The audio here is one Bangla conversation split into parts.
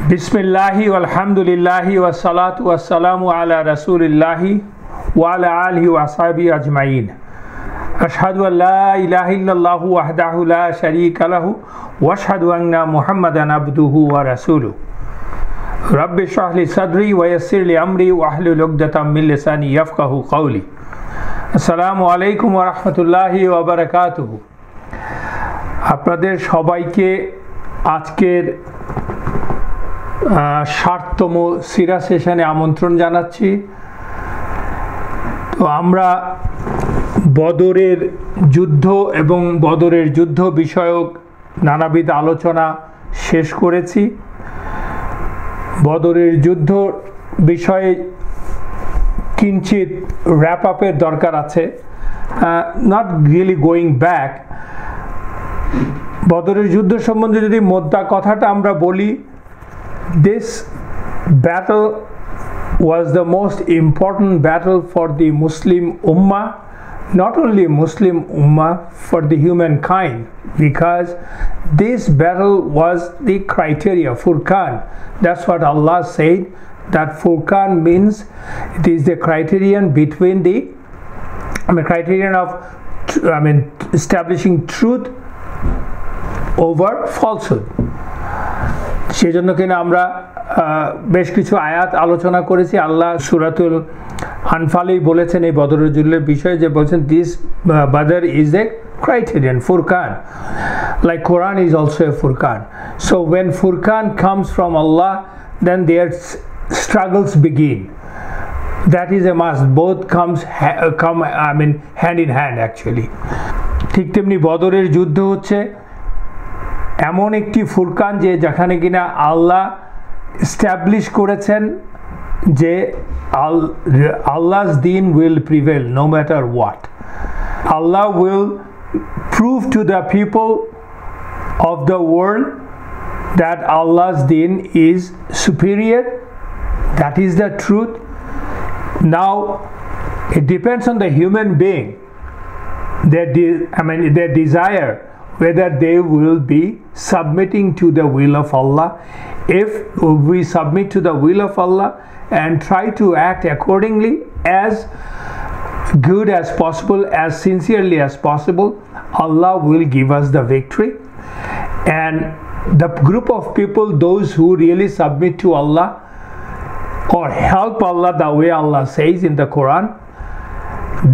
बिस्मिल्लाहि वल्हम्दुलिल्लाहि वस्सलातु वस्सलामु अला रसूलिल्लाहि व अला आलिहि व अस्हाबिहि अजमाइन। अशहदु अन ला इलाहा इल्लल्लाहु वहदहु ला शरीका लहु व अशहदु अन्ना मुहम्मदन अब्दुहु व रसूलुहु। रब्बि इश्रह ली सदरी व यस्सिर ली अमरी वहलुल उक़दतम मिन लिसानी यफ़क़हू क़ौली। अस्सलामु अलैकुम व रहमतुल्लाहि व बाराकातुहू। আপনাদের সবাইকে আজকের 60তম সিরা সেশনে আমন্ত্রণ জানাচ্ছি। তো আমরা বদরের যুদ্ধ এবং বদরের যুদ্ধ বিষয়ক নানাবিধ আলোচনা শেষ করেছি। বদরের যুদ্ধ বিষয়ে কিঞ্চিত র্যাপ আপের দরকার আছে, নট রিয়েলি গোয়িং ব্যাক। বদরের যুদ্ধ সম্বন্ধে যদি মোদ্দা কথাটা আমরা বলি, this battle was the most important battle for the Muslim Ummah, not only Muslim Ummah, for the humankind, because this battle was the criteria, Furqan. That's what Allah said, that Furqan means it is the criterion between the criterion of establishing truth over falsehood. সেজন্য কিনা আমরা বেশ কিছু আয়াত আলোচনা করেছি। আল্লাহ সূরাতুল আনফালেই বলেছেন এই বদরের যুদ্ধের বিষয়ে, যে বলছেন this Badr is a criterion, Furqan, like Quran is also a Furqan. So when Furqan comes from Allah, then their struggles begin. That is a must. Both come hand in hand actually. ঠিক তেমনি বদরের যুদ্ধ হচ্ছে এমন একটি ফুরকান যে যেখানে কিনা আল্লাহ এস্টাবলিশ করেছেন যে আল্লাহ's deen will prevail no matter what. Allah will prove to the people of the world that Allah's deen is superior. That is the truth. Now it depends on the human being, their desire, whether they will be submitting to the will of Allah. If we submit to the will of Allah and try to act accordingly, as good as possible, as sincerely as possible, Allah will give us the victory. And the group of people, those who really submit to Allah or help Allah the way Allah says in the Quran,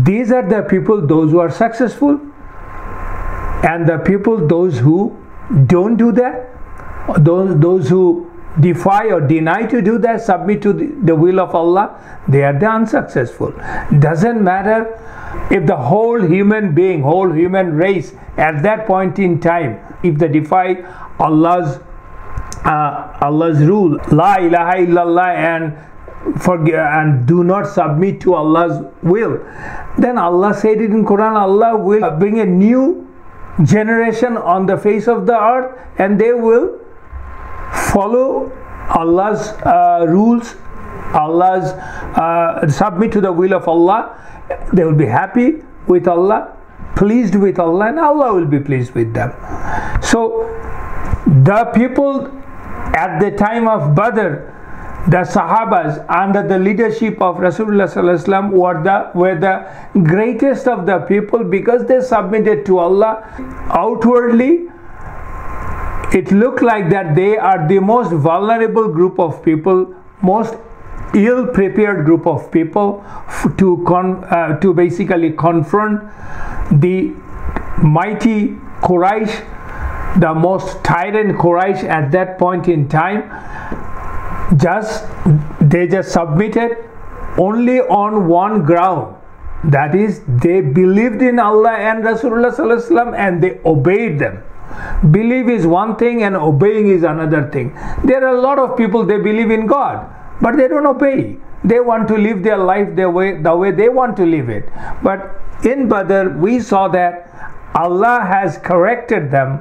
these are the people, those who are successful. And the people, those who don't do that, those who defy or deny to do that, submit to the will of Allah, they are the unsuccessful. Doesn't matter if the whole human being, whole human race at that point in time, if they defy Allah's rule, La ilaha illallah, and do not submit to Allah's will, then Allah said it in Quran, Allah will bring a new generation on the face of the earth, and they will follow Allah's rules, Allah's submit to the will of Allah. They will be happy with Allah, pleased with Allah, and Allah will be pleased with them. So the people at the time of Badr, the Sahabas under the leadership of Rasulullah sallallahu alaihi wasallam were the greatest of the people, because they submitted to Allah. Outwardly it looked like that they are the most vulnerable group of people, most ill prepared group of people to basically confront the mighty Quraysh, the most tyrant Quraysh at that point in time. They just submitted only on one ground, that is they believed in Allah and Rasulullah sallallahu alaihi wasallam, and they obeyed them. Belief is one thing and obeying is another thing. There are a lot of people, they believe in God, but they don't obey. They want to live their life the way they want to live it. But in Badr we saw that Allah has corrected them.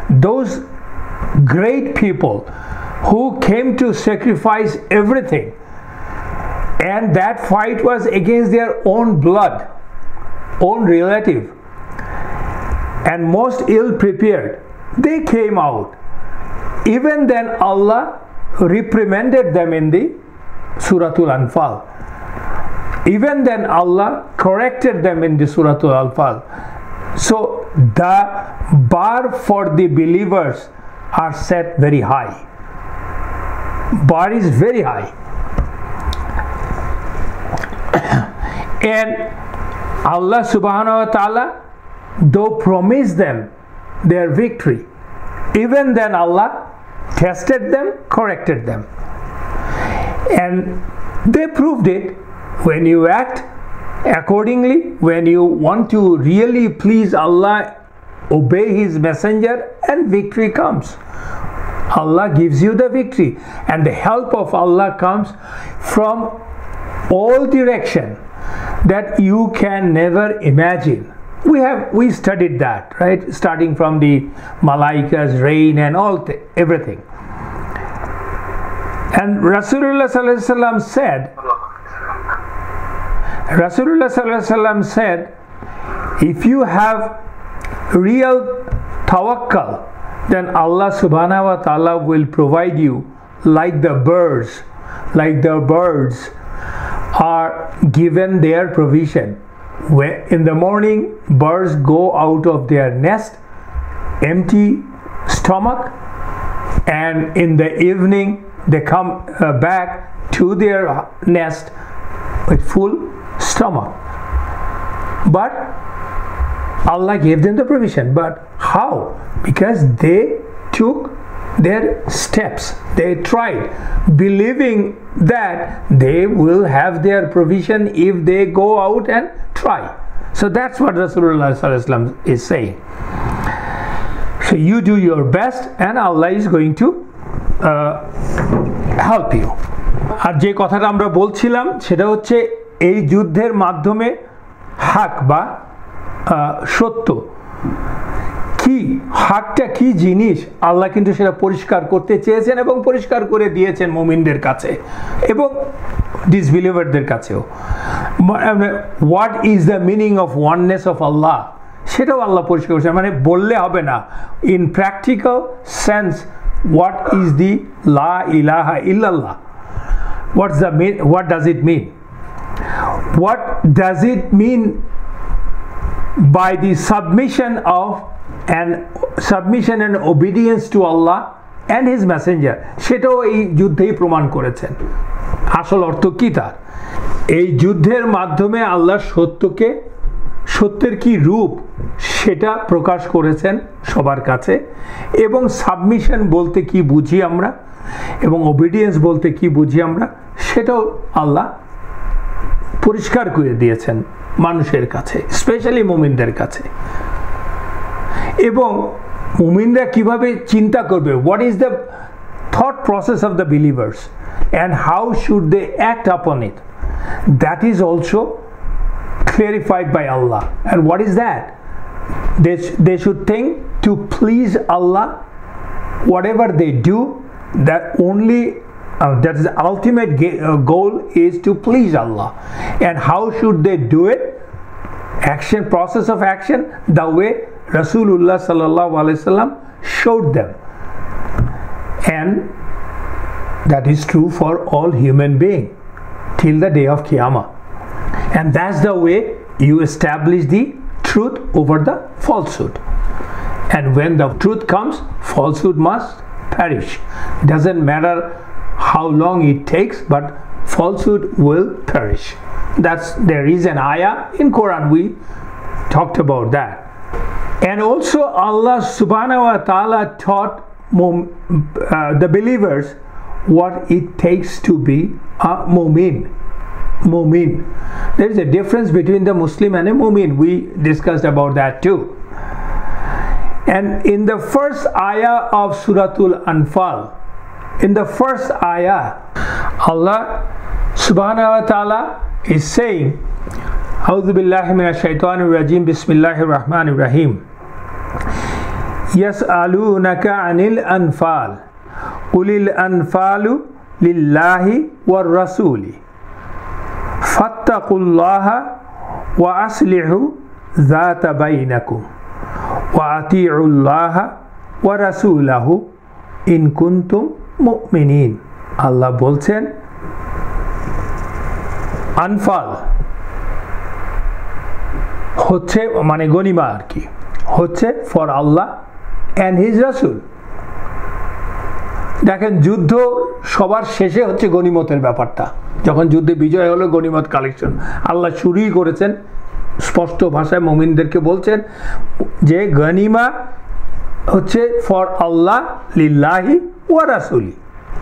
Those great people who came to sacrifice everything, and that fight was against their own blood, own relative, and most ill prepared, they came out. Even then Allah reprimanded them in the Suratul Anfal. Even then Allah corrected them in the Suratul Anfal. So the bar for the believers are set very high. Bar is very high. And Allah subhanahu wa ta'ala, though promised them their victory, even then Allah tested them, corrected them. And they proved it. When you act accordingly, when you want to really please Allah, obey His messenger, and victory comes. Allah gives you the victory, and the help of Allah comes from all direction that you can never imagine. We studied that, right? Starting from the malaikas, rain, and everything. And Rasulullah sallallahu alaihi wasallam said, if you have real tawakkul, then Allah subhanahu wa ta'ala will provide you like the birds are given their provision. Where in the morning birds go out of their nest empty stomach, and in the evening they come back to their nest with full stomach. But Allah gave them the provision. But how? Because they took their steps. They tried, believing that they will have their provision if they go out and try. So that's what Rasulullah sallallahu alaihi wasallam is saying. So you do your best and Allah is going to help you. আর যে কথাটা আমরা বলছিলাম সেটা হচ্ছে এই যুদ্ধের মাধ্যমে হক বা সত্য কি, হকটা কি জিনিস আল্লাহ কিন্তু সেটা পরিষ্কার করতে চেয়েছেন এবং পরিষ্কার করে দিয়েছেন মুমিনদের কাছে এবং ডিসবিলিভারদের কাছেও। What is the meaning of oneness of Allah সেটাও আল্লাহ পরিষ্কার করেছেন। মানে বললে হবে না, in practical sense what is the la ilaha illallah, what does it mean, what does it mean by the submission and obedience to Allah and His messenger, সেটাও এই যুদ্ধেই প্রমাণ করেছেন। আসল অর্থ কি তার? এই যুদ্ধের মাধ্যমে আল্লাহ সত্যের কি রূপ সেটা প্রকাশ করেছেন সবার কাছে, এবং সাবমিশন বলতে কি বুঝি আমরা এবং ওবিডিয়েন্স বলতে কি বুঝি আমরা সেটাও আল্লাহ পরিষ্কার করে দিয়েছেন মানুষের কাছে, স্পেশালি মুমিনদের কাছে। এবং মুমিনরা কিভাবে চিন্তা করবে, what is the thought process of the believers and how should they act upon it, that is also clarified by Allah. And what is that? They should think to please Allah. Whatever they do, that only that is the ultimate goal is to please Allah. And how should they do it? Process of action, the way Rasulullah sallallahu alaihi wasallam showed them. And that is true for all human beings till the day of Qiyamah. And that's the way you establish the truth over the falsehood. And when the truth comes, falsehood must perish. Doesn't matter how long it takes, but falsehood will perish. There is an ayah in Quran, we talked about that. And also Allah subhanahu wa ta'ala taught the believers what it takes to be a mu'min. There is a difference between the Muslim and a mu'min. We discussed about that too. And in the first ayah of Suratul Anfal, in the first ayah, Allah subhanahu wa ta'ala is saying, A'udhu billahi minash shaitanir rajim, bismillahir rahmanir rahim. Yas'alunaka 'anil anfal, qulil anfalu lillahi war rasuli. fattaqullaha wa aslihu dhata bainakum wa ati'ullaha wa rasulahu in kuntum mu'minin. আল্লাহ বলছেন আনফাল হচ্ছে মানে গনিমা আর কি, হচ্ছে ফর আল্লাহ অ্যান্ড হিজ রাসূল। দেখেন যুদ্ধ সবার শেষে হচ্ছে গনিমতের ব্যাপারটা, যখন যুদ্ধে বিজয় হলো গনিমত কালেকশন আল্লাহ শুরুই করেছেন, স্পষ্ট ভাষায় মুমিনদেরকে বলছেন যে গনিমা হচ্ছে ফর আল্লাহ লিল্লাহি ওয়া রাসূলি,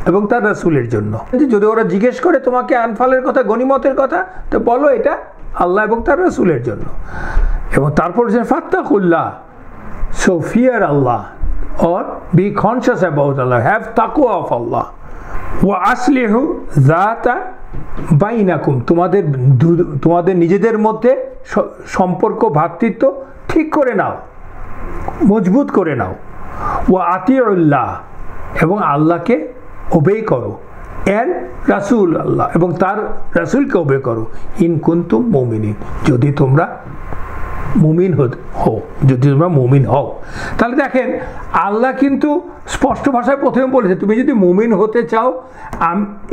এবং তার রাসূলের জন্য। যদি ওরা জিজ্ঞেস করে তোমাকে আনফালের কথা, গনিমতের কথা, তো বলো এটা আল্লাহ এবং তার রাসূলের জন্য। এবং তারপর যে ফাত্তাকুল্লাহ, so fear Allah or be conscious about Allah, have taqwa of Allah. wa aslihu zata bainakum, তোমাদের নিজেদের মধ্যে সম্পর্ক ভ্রাতৃত্ব ঠিক করে নাও, মজবুত করে নাও। wa atiullah, এবং আল্লাহকে ওবে করো, এন্ড রাসূল আল্লাহ এবং তার রাসূলকে ওবে করো, ইন কুনতুম মুমিনিন, যদি তোমরা মুমিন হও, যদি তোমরা মুমিন হও। তাহলে দেখেন আল্লাহ কিন্তু স্পষ্ট ভাষায় প্রথমে বলেছে তুমি যদি মুমিন হতে চাও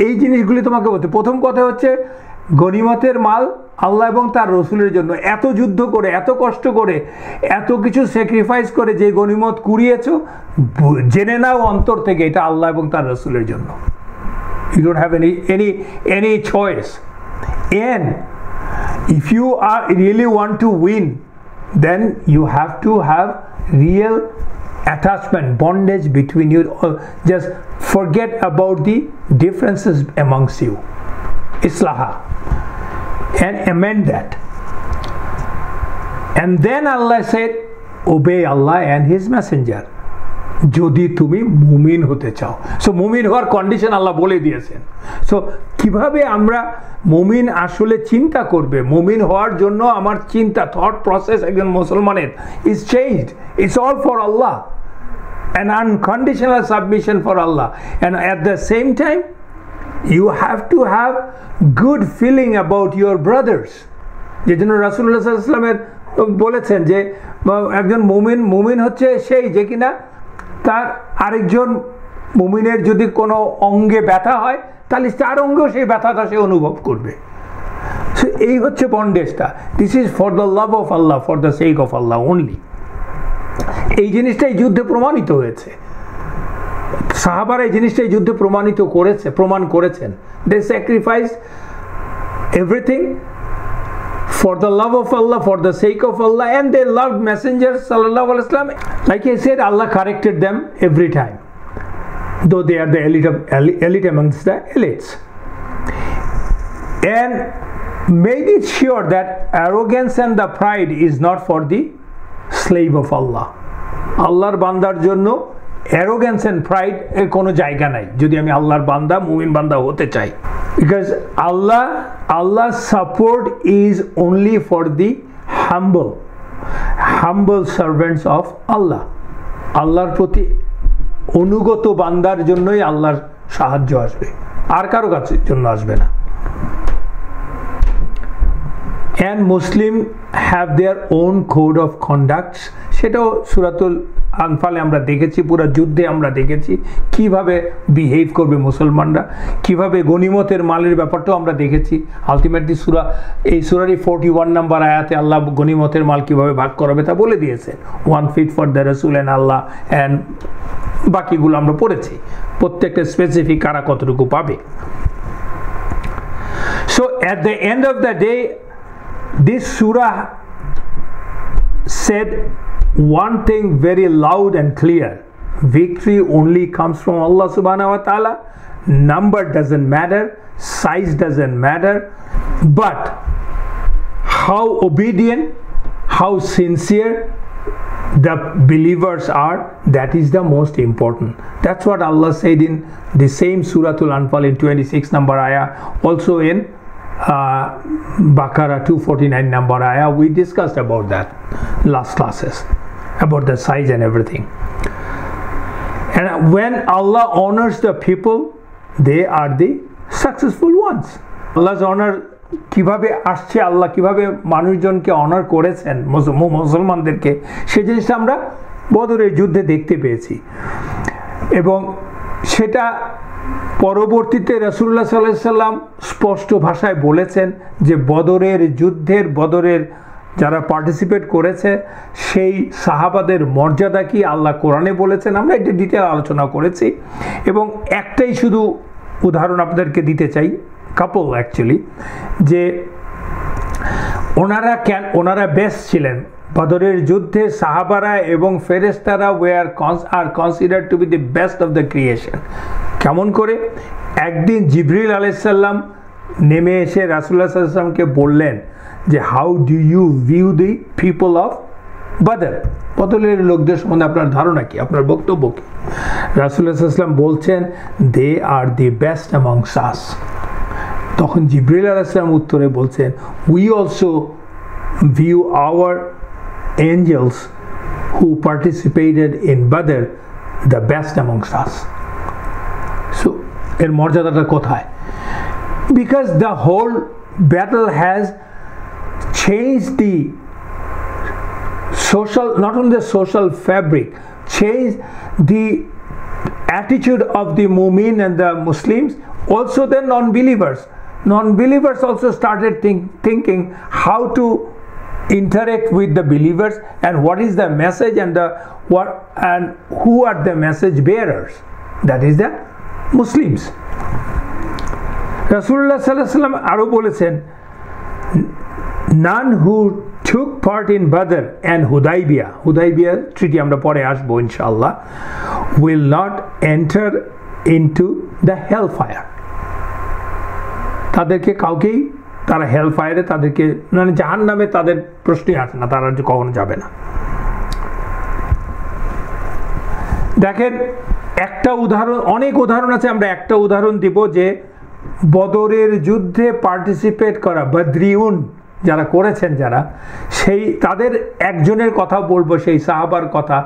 এই জিনিসগুলি তোমাকে বলতে। প্রথম কথা হচ্ছে গনিমতের মাল আল্লাহ এবং তার রসুলের জন্য, এত যুদ্ধ করে, এত কষ্ট করে, এত কিছু স্যাক্রিফাইস করে যে গনিমত কুড়িয়েছ, জেনে নাও অন্তর থেকে এটা আল্লাহ এবং তার রসুলের জন্য। You don't have any choice. And if you really want to win, then you have to have real attachment, bondage between you. Just forget about the differences amongst you, islaha, and amend that. And then Allah said obey Allah and his messenger, যদি তুমি মুমিন হতে চাও। সো মুমিন হওয়ার কন্ডিশন আল্লাহ বলে দিয়েছেন। সো কিভাবে আমরা মুমিন আসলে চিন্তা করবে, মুমিন হওয়ার জন্য আমার চিন্তা, থট প্রসেস একজন মুসলমানের is changed, it's all for Allah, an unconditional submission for Allah, and at the same time you have to have good feeling about your brothers. যেজন্য রাসূলুল্লাহ সাল্লাল্লাহু আলাইহি ওয়াসাল্লামের বলেছেন যে একজন মুমিন হচ্ছে সেই যে কিনা তার আরেকজন মুমিনের যদি কোনো অঙ্গে ব্যথা হয় তাহলে তার অঙ্গেও সেই ব্যথাটা সে অনুভব করবে। সো এই হচ্ছে বন্ডেজটা। This is for the love of Allah, for the sake of Allah only. এই জিনিসটাই যুদ্ধে প্রমাণিত হয়েছে, সাহাবারা এই জিনিসটাই যুদ্ধে প্রমাণ করেছেন। They sacrifice everything for the love of Allah, for the sake of Allah, and they loved messengers sallallahu alaihi wasallam. Like I said, Allah corrected them every time, though they are the elite amongst the elites, and made it sure that arrogance and the pride is not for the slave of Allah. আল্লাহর বান্দার জন্য arrogance and pride এর কোনো জায়গা নাই যদি আমি আল্লাহর বান্দা, মুমিন বান্দা হতে চাই। Because Allah's support is only for the humble servants of Allah. আল্লাহর প্রতি অনুগত বান্দার জন্যই আল্লাহর সাহায্য আসবে, আর কারো কাছে জন্য আসবে না। And Muslim have their own code of conduct, সেটাও সূরাতুল আনফালে আমরা দেখেছি, পুরো যুদ্ধে আমরা দেখেছি কিভাবে বিহেভ করবে মুসলমানরা, কিভাবে গনিমতের মালের ব্যাপারটাও আমরা দেখেছি। আলটিমেটলি এই সূরারই 41 নম্বর আয়াতে আল্লাহ গনিমতের মাল কিভাবে ভাগ করাবে তা বলে দিয়েছেন। 1 ফিট ফর দ্য রাসূল এন্ড আল্লাহ, অ্যান্ড বাকিগুলো আমরা পড়েছি, প্রত্যেকটা স্পেসিফিক কারা কতটুকু পাবে। So at the end of the day, this surah said one thing very loud and clear: victory only comes from Allah subhanahu wa ta'ala. Number doesn't matter, size doesn't matter, but how obedient, how sincere the believers are, that is the most important. That's what Allah said in the same Suratul Anfal in 26 number ayah, also in Baqarah 249 number ayah. We discussed about that last classes, about the size and everything. And when Allah honors the people, they are the successful ones. Allah's honor কিভাবে আসছে, আল্লাহ কিভাবে মানুষজনকে অনার করেছেন মুসলমানদেরকে, সেই জিনিসটা আমরা বদরের যুদ্ধে দেখতে পেয়েছি। এবং সেটা পরবর্তীতে রাসূলুল্লাহ সাল্লাল্লাহু আলাইহি সাল্লাম স্পষ্ট ভাষায় বলেছেন যে বদরের যারা পার্টিসিপেট করেছে সেই সাহাবাদের মর্যাদা কি আল্লাহ কোরআনে বলেছেন, আমরা এটা ডিটেল আলোচনা করেছি। এবং একটাই শুধু উদাহরণ আপনাদেরকে দিতে চাই, কাপল অ্যাকচুয়ালি, যে ওনারা বেস্ট ছিলেন বদরের যুদ্ধে। সাহাবারা এবং ফেরেশতারা আর considered two B the best of the creation. কেমন করে? একদিন জিবরিল আলাইহিস সালাম নেমে এসে রাসূলুল্লাহ সাল্লাল্লাহু আলাইহি ওয়াসাল্লামকে বললেন যে how do you view the people of Badr, বদরের লোকদের সম্বন্ধে আপনার ধারণা কি, আপনার বক্তব্য কি? রাসূলুল্লাহ সাল্লাল্লাহু আলাইহি ওয়াসাল্লাম বলছেন দে আর দি বেস্ট অ্যামংস আস। তখন জিবরিল আলাইহিস সালাম উত্তরে বলছেন we also view our angels who participated in Badr the best amongst us. So এর মর্যাদাটা কোথায়? Because the whole battle has changed the social, not only the social fabric, changed the attitude of the mu'min and the Muslims, also the non-believers also started thinking how to interact with the believers and what is the message and who are the message bearers, that is the Muslims. Rasulullah sallallahu alaihi wasallam aro bolechen none who took part in Badr and Hudaybiyah treaty amra pore asbo inshallah will not enter into the hellfire. তাদেরকে কাউকেই তারা হেল ফায়ারে তাদেরকে মানে জাহান্নামে তাদের প্রশ্নই আসে না, তারা কখনো যাবে না। দেখেন একটা উদাহরণ, অনেক উদাহরণ আছে, আমরা একটা উদাহরণ দিব যে বদরের যুদ্ধে পার্টিসিপেট করা বদরিউন যারা করেছেন, যারা সেই তাদের একজনের কথা বলবো, সেই সাহাবার কথা।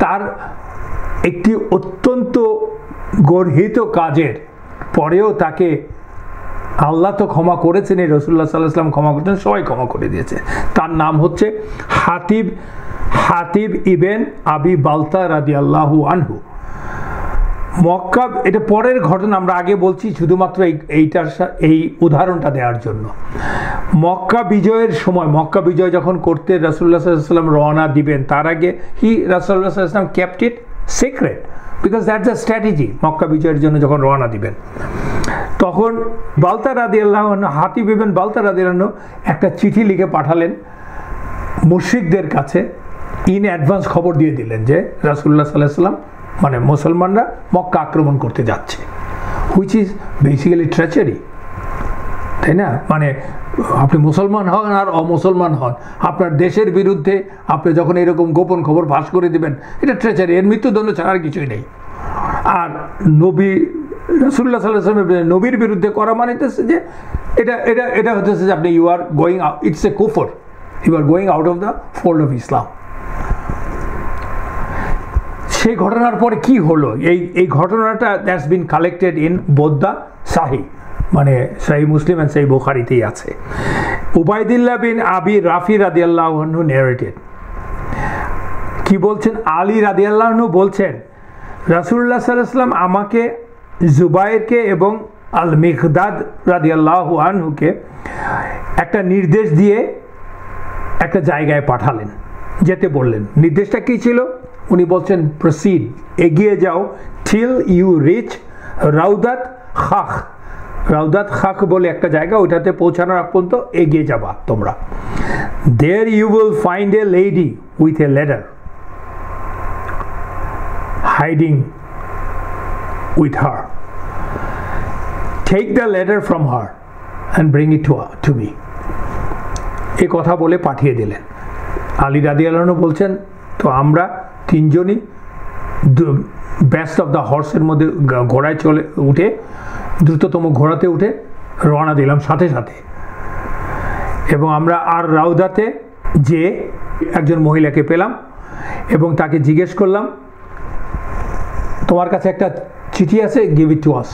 তার একটি অত্যন্ত গর্হিত কাজের পরেও তাকে আল্লাহ তো ক্ষমা করেছেন, এই রাসূলুল্লাহ সাল্লাল্লাহু আলাইহি ওয়াসাল্লাম ক্ষমা করেছেন, সবাই ক্ষমা করে দিয়েছে। তার নাম হচ্ছে হাতিব ইবেন আবি বালতা রাদিয়াল্লাহু আনহু। মক্কা, এটা পরের ঘটনা, আমরা আগে বলছি শুধুমাত্র এই উদাহরণটা দেওয়ার জন্য। মক্কা বিজয়ের সময়, মক্কা বিজয় যখন করতে রাসূলুল্লাহ সাল্লাল্লাহু আলাইহি ওয়াসাল্লাম রওনা দিবেন, তার আগে রাসূলুল্লাহ সাল্লাল্লাহু আলাইহি ওয়াসাল্লাম kept it secret because that's a strategy। Mecca বিজয়ের জন্য যখন রওনা দিবেন তখন বালতা রাদিয়াল্লাহু আনহু, হাতিব ইবনে বালতা রাদিয়াল্লাহু আনহু একটা চিঠি লিখে পাঠালেন মুশরিকদের কাছে, ইন অ্যাডভান্স খবর দিয়ে দিলেন যে রাসূলুল্লাহ সাল্লাল্লাহু আলাইহি ওয়াসাল্লাম মানে মুসলমানরা মক্কা আক্রমণ করতে যাচ্ছে, হুইচ ইজ বেসিক্যালি ট্র্যাজেডি, তাই না? মানে আপনি মুসলমান হন আর অমুসলমান হন, আপনার দেশের বিরুদ্ধে আপনি যখন এরকম গোপন খবর ফাঁস করে দিবেন, এটা ট্র্যাজেডি, এর মৃত্যুদণ্ড ছাড়া আর কিছুই নেই। আর নবী রাসূলুল্লাহ সাল্লাল্লাহু আলাইহি ওয়াসাল্লাম নবীর বিরুদ্ধে করা মানে হচ্ছে যে এটা হচ্ছে যে আপনি you are going out, it's a kufr, you are going out of the fold of Islam. সেই ঘটনার পরে কি হলো, এই ঘটনাটা that's been collected in both the Sahih, মানে সহিহ মুসলিম এন্ড সহিহ বুখারীতেই আছে। উবাইদুল্লাহ বিন আবি রাফি রাদিয়াল্লাহু আনহু নেরেটেড, কি বলছেন? আলী রাদিয়াল্লাহু আনহু বলছেন রাসূলুল্লাহ সাল্লাল্লাহু আলাইহি ওয়াসাল্লাম আমাকে, জুবাইরকে এবং আল মিকদাদ রাদিয়াল্লাহু আনহুকে একটা নির্দেশ দিয়ে একটা জায়গায় পাঠালেন, যেতে বললেন। নির্দেশটা কি ছিল? উনি বলছেন প্রসিড, এগিয়ে যাও, টিল ইউ রিচ রাউদাত খাখ বলে একটা জায়গা, ওইটাতে পৌঁছানোর আগ পর্যন্ত এগিয়ে যাবা তোমরা। There you will find a lady with a letter hiding with her. Take the letter from her and bring it to me. এই কথা বলে পাঠিয়ে দিলেন। আলী রাদিয়াল্লাহু আনহু বলছেন তো আমরা তিনজনই বেস্ট অফ দ্য হর্সের মধ্যে ঘোড়ায় চলে উঠে, দ্রুততম ঘোড়াতে উঠে রওনা দিলাম সাথে সাথে। এবং আমরা আর রাউদাতে যে একজন মহিলাকে পেলাম এবং তাকে জিজ্ঞেস করলাম তোমার কাছে একটা চিঠি আছে, গিভ ইট টু আস।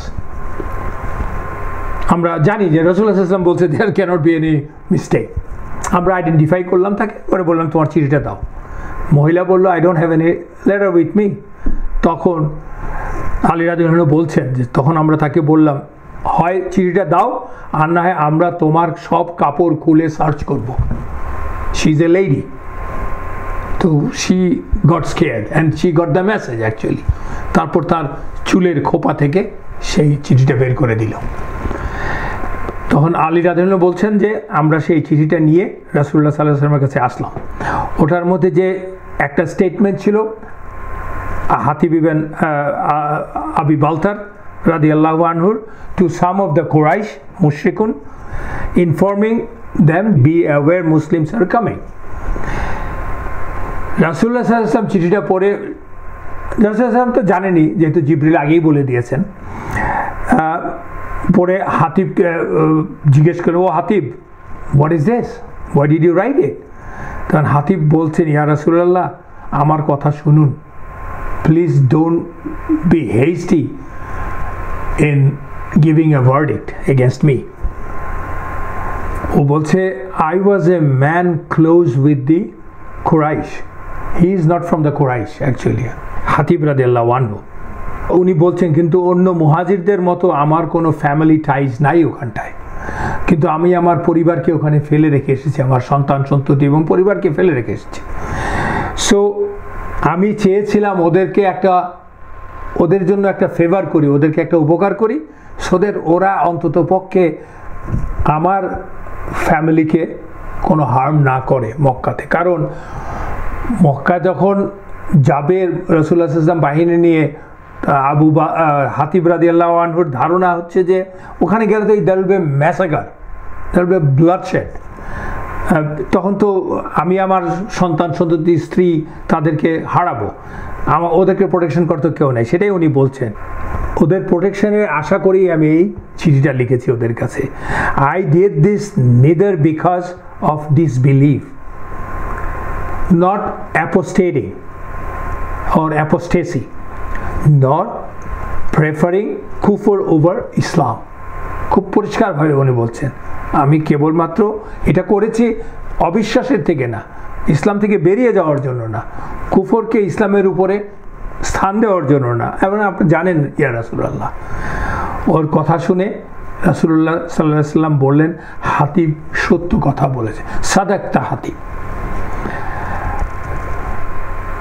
আমরা জানি যে রাসূলুল্লাহ সাল্লাল্লাহু আলাইহি ওয়াসাল্লাম বলছে দেয়ার ক্যানট বি এনি মিস্টেক। আমরা আইডেন্টিফাই করলাম তাকে, পরে বললাম তোমার চিঠিটা দাও। মহিলা বলল I don't have any letter with me. তখন আলী রাদিয়াল্লাহু আনহু বলছেন যে তখন আমরা তাকে বললাম, হয় চিঠিটা দাও আর না হয় আমরা তোমার সব কাপড় খুলে সার্চ করব। শি ইজ এ লেডি, তো she got scared and she got the message actually. তারপর তার চুলের খোপা থেকে সেই চিঠিটা বের করে দিল। তখন আলী রাদিয়াল্লাহু আনহু বলছেন যে আমরা সেই চিঠিটা নিয়ে রাসূলুল্লাহ সাল্লাল্লাহু আলাইহি ওয়াসাল্লামের কাছে আসলাম। ওটার মধ্যে যে একটা স্টেটমেন্ট ছিল, হাতিব ইবন আবি বালতার রাদিয়াল্লাহু আনহুর to some of the Quraysh মুশরিকুন informing them be aware Muslims are coming. রাসূলুল্লাহ সাল্লাল্লাহু আলাইহি ওয়াসাল্লাম চিঠিটা পড়ে, রাসূলুল্লাহ সাল্লাল্লাহু আলাইহি ওয়াসাল্লাম তো জানেনই যেহেতু জিবরিল আগেই বলে দিয়েছেন, পরে হাতিবকে জিজ্ঞেস করে, O Hatib, what is this, why did you write it? তখন হাতিব বলছেন, ইয়া রাসূলুল্লাহ আমার কথা শুনুন, please don't be hasty in giving a verdict against me. ও বলছে, I was a man close with the Quraysh, he is not from the Quraysh actually, Hatib রাদিয়াল্লাহু আনহু। উনি বলছেন কিন্তু অন্য মুহাজিরদের মতো আমার কোনো ফ্যামিলি টাইজ নাই ওখানটায়, কিন্তু আমি আমার পরিবারকে ওখানে ফেলে রেখে এসেছি, আমার সন্তান সন্ততি এবং পরিবারকে ফেলে রেখে এসেছি। সো আমি চেয়েছিলাম ওদের জন্য একটা ফেভার করি, ওদেরকে একটা উপকার করি, সোদের ওরা অন্তত পক্ষে আমার ফ্যামিলিকে কোনো হার্ম না করে মক্কাতে। কারণ মক্কা যখন যাবে রাসূলুল্লাহ সাল্লাল্লাহু আলাইহি ওয়াসাল্লাম বাহিনী নিয়ে, হাতিব রাদিয়াল্লাহু আনহুর ধারণা হচ্ছে যে ওখানে গেলে তো there will be massacre, there will be bloodshed. তখন তো আমি আমার সন্তান সন্ততি স্ত্রী তাদেরকে হারাবো, ওদেরকে প্রোটেকশন করতে কেউ নেই, সেটাই উনি বলছেন। ওদের প্রোটেকশনের আশা করেই আমি এই চিঠিটা লিখেছি ওদের কাছে। I did this neither because of disbelieve, not apostatising or apostasy, not preferring kufr over ইসলাম। খুব পরিষ্কারভাবে উনি বলছেন, আমি কেবলমাত্র এটা করেছি অবিশ্বাসের থেকে না, ইসলাম থেকে বেরিয়ে যাওয়ার জন্য না, কুফরকে ইসলামের উপরে স্থান দেওয়ার জন্য না। এবং আপনি জানেন ইয়া রাসূলুল্লাহ, ওর কথা শুনে রাসূলুল্লাহ সাল্লাল্লাহু আলাইহি ওয়াসাল্লাম বললেন, হাতিব সত্য কথা বলেছে, সাদাক্তা হাতিব।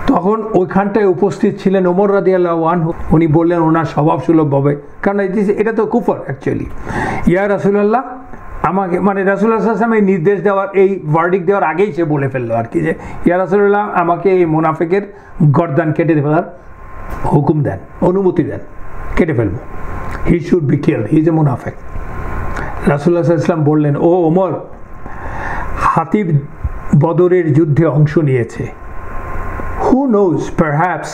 তখন ওইখানটায় উপস্থিত ছিলেন ওমর রাদিয়াল্লাহু আনহু। উনি বললেন ওনার স্বভাবসুলভভাবে, কারণ এটা তো কুফর অ্যাকচুয়ালি, ইয়া রাসূলুল্লাহ আমাকে, মানে রাসূলুল্লাহ সাল্লাল্লাহু আলাইহি ওয়াসাল্লাম এই নির্দেশ দেওয়ার, এই ভার্ডিক্ট দেওয়ার আগেই সে বলে ফেললো আর কি, যে ইয়া রাসূলুল্লাহ আমাকে এই মুনাফিকের গর্দান কেটে ফেলার হুকুম দেন, অনুমতি দেন, কেটে ফেলবো, he should be killed, he is a মুনাফিক। রাসূলুল্লাহ সাল্লাল্লাহু আলাইহি ওয়াসাল্লাম বললেন, ও ওমর, হাতিব বদরের যুদ্ধে অংশ নিয়েছে। Who knows, perhaps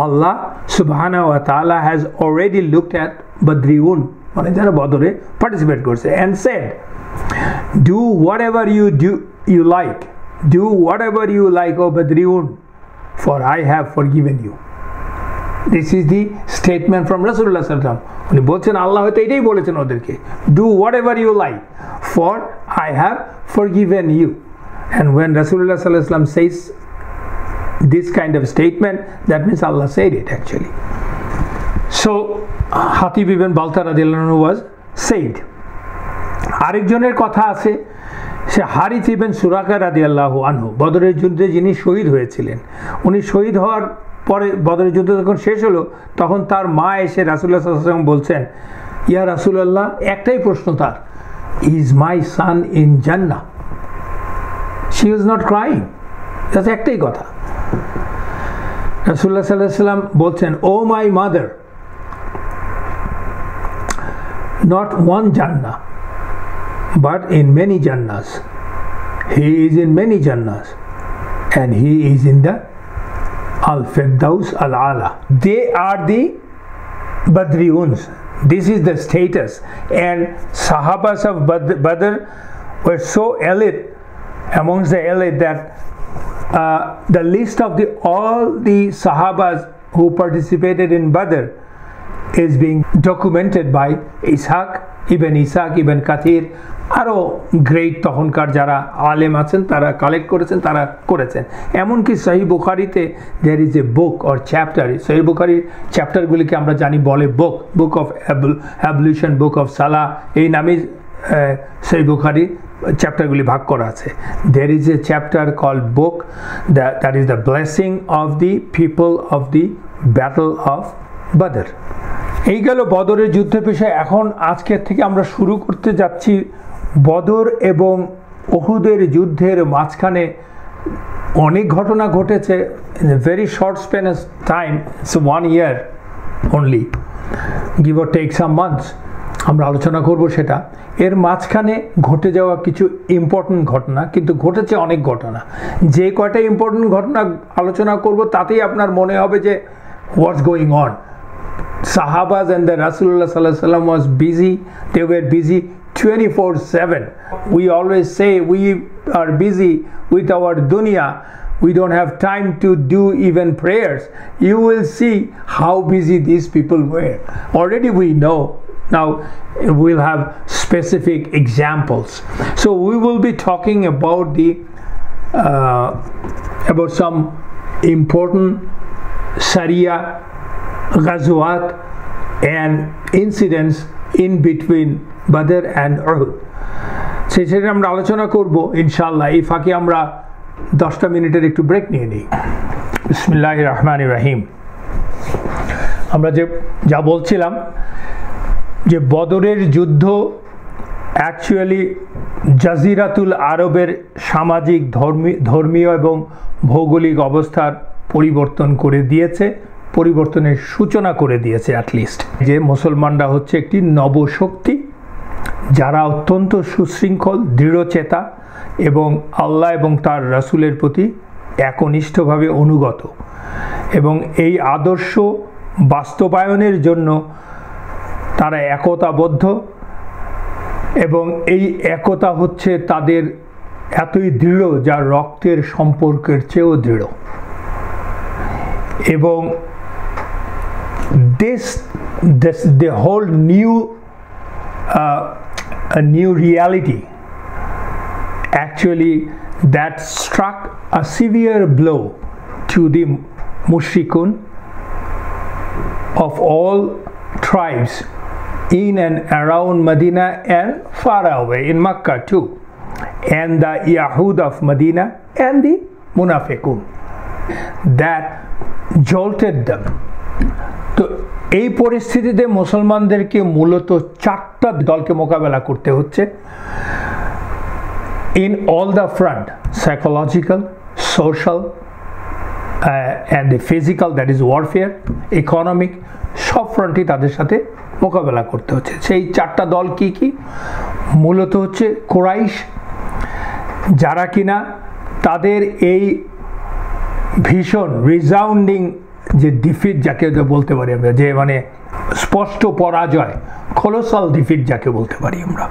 Allah subhanahu wa ta'ala has already looked at Badriun, মানে যারা বদরে পার্টিসিপেট করছে, and said, do whatever you like, do whatever you like, O Badriun, for I have forgiven you. This is the statement from Rasulullah sallallahu alaihi wasallam. উনি বলছেন আল্লাহ হয়তো এটাই বলেছেন ওদেরকে, do whatever you like, for I have forgiven you. And when Rasulullah sallallahu alaihi wasallam says this kind of statement, that means Allah said it actually. So Hatib ibn Balta radhiyallahu anhu was saved. আরেকজনের কথা আছে, সে হারিস ইবন সুরাকা রাদিয়াল্লাহু আনহু, বদরের যুদ্ধে যিনি শহীদ হয়েছিলেন। উনি শহীদ হওয়ার পরে বদরের যুদ্ধ যখন শেষ হলো, তখন তার মা এসে রাসূলুল্লাহ সাল্লাল্লাহু আলাইহি ওয়াসাল্লাম বলছেন, ইয়া রাসূলুল্লাহ, একটাই প্রশ্ন তার, is my son in Jannah? She was not crying, just একটাই কথা। রাসূলুল্লাহ সাল্লাল্লাহু আলাইহি ওয়াসাল্লাম বলছেন, O my mother, not one Jannah, but in many Jannahs. He is in many Jannahs, and he is in the Al-Firdaus Al-Ala. They are the Badriuns. This is the status, and Sahabas of Badr were so elite, amongst the elite, that the list of all the Sahabas who participated in Badr is being documented by Ishaq ibn Kathir, আরও গ্রেট তখনকার যারা আলেম আছেন তারা কালেক্ট করেছেন, তারা করেছেন। এমনকি সহিহ বুখারীতে there is a book or chapter, Sahih বুখারীর চ্যাপ্টারগুলিকে আমরা জানি বলে book of ablution, book of salah, এই নামে সহিহ বুখারী চ্যাপ্টারগুলি ভাগ করা আছে। There is a chapter called book that is the blessing of the people of the battle of Badr. এই গেল বদরের যুদ্ধের বিষয়। এখন আজকের থেকে আমরা শুরু করতে যাচ্ছি বদর এবং উহুদের যুদ্ধের মাঝখানে অনেক ঘটনা ঘটেছে। In a very short span of time, it's 1 year only, give or take some months, আমরা আলোচনা করব সেটা। এর মাঝখানে ঘটে যাওয়া কিছু ইম্পর্টেন্ট ঘটনা, কিন্তু ঘটেছে অনেক ঘটনা। যে কয়টা ইম্পর্টেন্ট ঘটনা আলোচনা করব তাতেই আপনার মনে হবে যে what's going on. Sahabas and the Rasulullah sallallahu alaihi wasallam was busy. They were busy 24/7. We always say we are busy with our dunya. We don't have time to do even prayers. You will see how busy these people were. Already we know. Now we'll have specific examples. So we will be talking about the about some important Sharia Ghazwat and incidents in between Badr and Uhud. সেটা আমরা আলোচনা করব ইনশাআল্লাহ। এই ফাঁকে আমরা 10টা মিনিটের একটু ব্রেক নিয়ে নিই। বিসমিল্লাহির রহমানির রহিম। আমরা যা বলছিলাম যে বদরের যুদ্ধ অ্যাকচুয়ালি জাজিরাতুল আরবের সামাজিক ধর্মীয় এবং ভৌগোলিক অবস্থার পরিবর্তন করে দিয়েছে, পরিবর্তনের সূচনা করে দিয়েছে। অ্যাটলিস্ট যে মুসলমানরা হচ্ছে একটি নবশক্তি, যারা অত্যন্ত সুশৃঙ্খল, দৃঢ়চেতা এবং আল্লাহ এবং তার রাসূলের প্রতি একনিষ্ঠভাবে অনুগত, এবং এই আদর্শ বাস্তবায়নের জন্য তারা একতাবদ্ধ, এবং এই একতা হচ্ছে তাদের এতই দৃঢ় যা রক্তের সম্পর্কের চেয়েও দৃঢ়। এবং the whole new reality actually that struck a severe blow to the mushrikun of all tribes in and around Medina and far away in Makkah too, and the Yahud of Medina and the Munafiqun, that jolted them. তো এই পরিস্থিতিতে মুসলমানদেরকে মূলত 4টা দলকে মোকাবেলা করতে হচ্ছে in all the front, psychological, social and the physical, that is warfare, economic, সব ফ্রন্টই তাদের সাথে মোকাবেলা করতে হচ্ছে। সেই 4টা দল কি কি? মূলত হচ্ছে কুরাইশ, যারা কিনা তাদের এই ভীষণ রিজাউন্ডিং যে ডিফিট যাকে বলতে পারি আমরা, যে মানে স্পষ্ট পরাজয়, কোলোসাল ডিফিট যাকে বলতে পারি আমরা,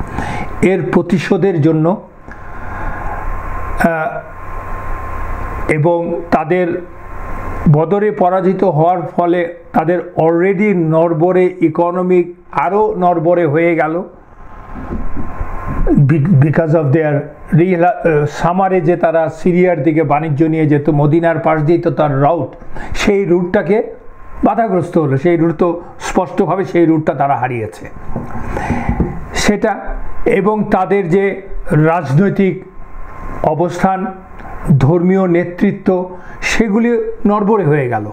এর প্রতিশোধের জন্য এবং তাদের বদরে পরাজিত হওয়ার ফলে তাদের অলরেডি নড়বড়ে ইকোনমিক আরও নড়বড়ে হয়ে গেল, বিকজ অফ দেয়ার সামারে যে তারা সিরিয়ার দিকে বাণিজ্য নিয়ে যেত, মদিনার পাশ দিয়ে তো তার রাউট, সেই রুটটাকে বাধাগ্রস্ত হলো। সেই রুট তো স্পষ্টভাবে সেই রুটটা তারা হারিয়েছে সেটা, এবং তাদের যে রাজনৈতিক অবস্থান, ধর্মীয় নেতৃত্ব, সেগুলি নড়বড়ে হয়ে গেল।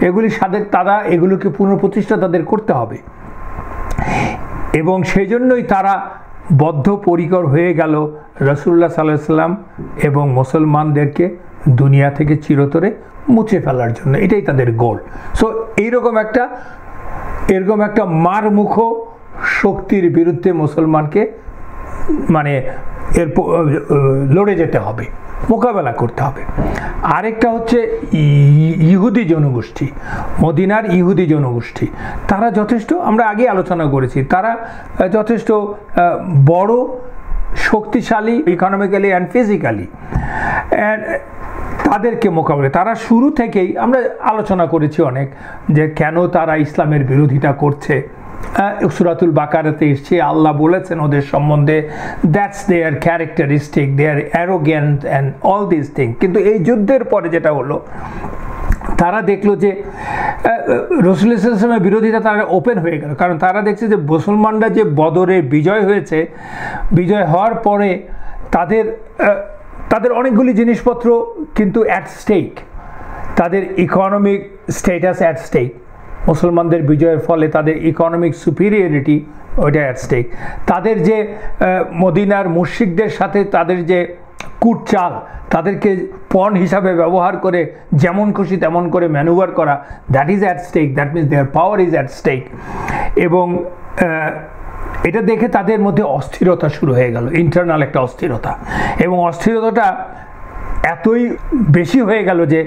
এগুলি তারা এগুলোকে পুনঃপ্রতিষ্ঠা তাদের করতে হবে, এবং সেই জন্যই তারা বদ্ধপরিকর হয়ে গেল রাসূলুল্লাহ সাল্লাল্লাহু আলাইহি ওয়াসাল্লাম এবং মুসলমানদেরকে দুনিয়া থেকে চিরতরে মুছে ফেলার জন্য। এটাই তাদের গোল। সো এরকম একটা মারমুখ শক্তির বিরুদ্ধে মুসলমানকে মানে লড়ে যেতে হবে, মোকাবেলা করতে হবে। আরেকটা হচ্ছে ইহুদি জনগোষ্ঠী, মদিনার ইহুদি জনগোষ্ঠী। তারা যথেষ্ট, আমরা আগে আলোচনা করেছি, তারা যথেষ্ট বড়, শক্তিশালী ইকোনমিক্যালি অ্যান্ড ফিজিক্যালি, অ্যান্ড তাদেরকে মোকাবেলা তারা শুরু থেকেই আমরা আলোচনা করেছি অনেক, যে কেন তারা ইসলামের বিরোধিতা করছে, সূরাতুল বাকারাতে এসেছে, আল্লাহ বলেছেন ওদের সম্বন্ধে that's their characteristic, they are arrogant and all this thing. কিন্তু এই যুদ্ধের পরে যেটা হলো, তারা দেখলো যে রাসূলুল্লাহ সাল্লাল্লাহু আলাইহি ওয়াসাল্লামের বিরোধিতা তারা ওপেন হয়ে গেল, কারণ তারা দেখছে যে মুসলমানরা যে বদরে বিজয় হয়েছে, বিজয় হওয়ার পরে তাদের অনেকগুলি জিনিসপত্র কিন্তু অ্যাট স্টেক, তাদের ইকোনমিক স্ট্যাটাস অ্যাট স্টেক, মুসলমানদের বিজয়ের ফলে তাদের ইকোনমিক সুপিরিয়রিটি ওইটা অ্যাট স্টেক, তাদের যে মদিনার মুশরিকদের সাথে তাদের যে কুটচাল, তাদেরকে পণ হিসাবে ব্যবহার করে যেমন খুশি তেমন করে ম্যানুভার করা, that is at stake, that means their power is at stake. এবং এটা দেখে তাদের মধ্যে অস্থিরতা শুরু হয়ে গেল, ইন্টারনাল একটা অস্থিরতা, এবং অস্থিরতাটা এতই বেশি হয়ে গেল যে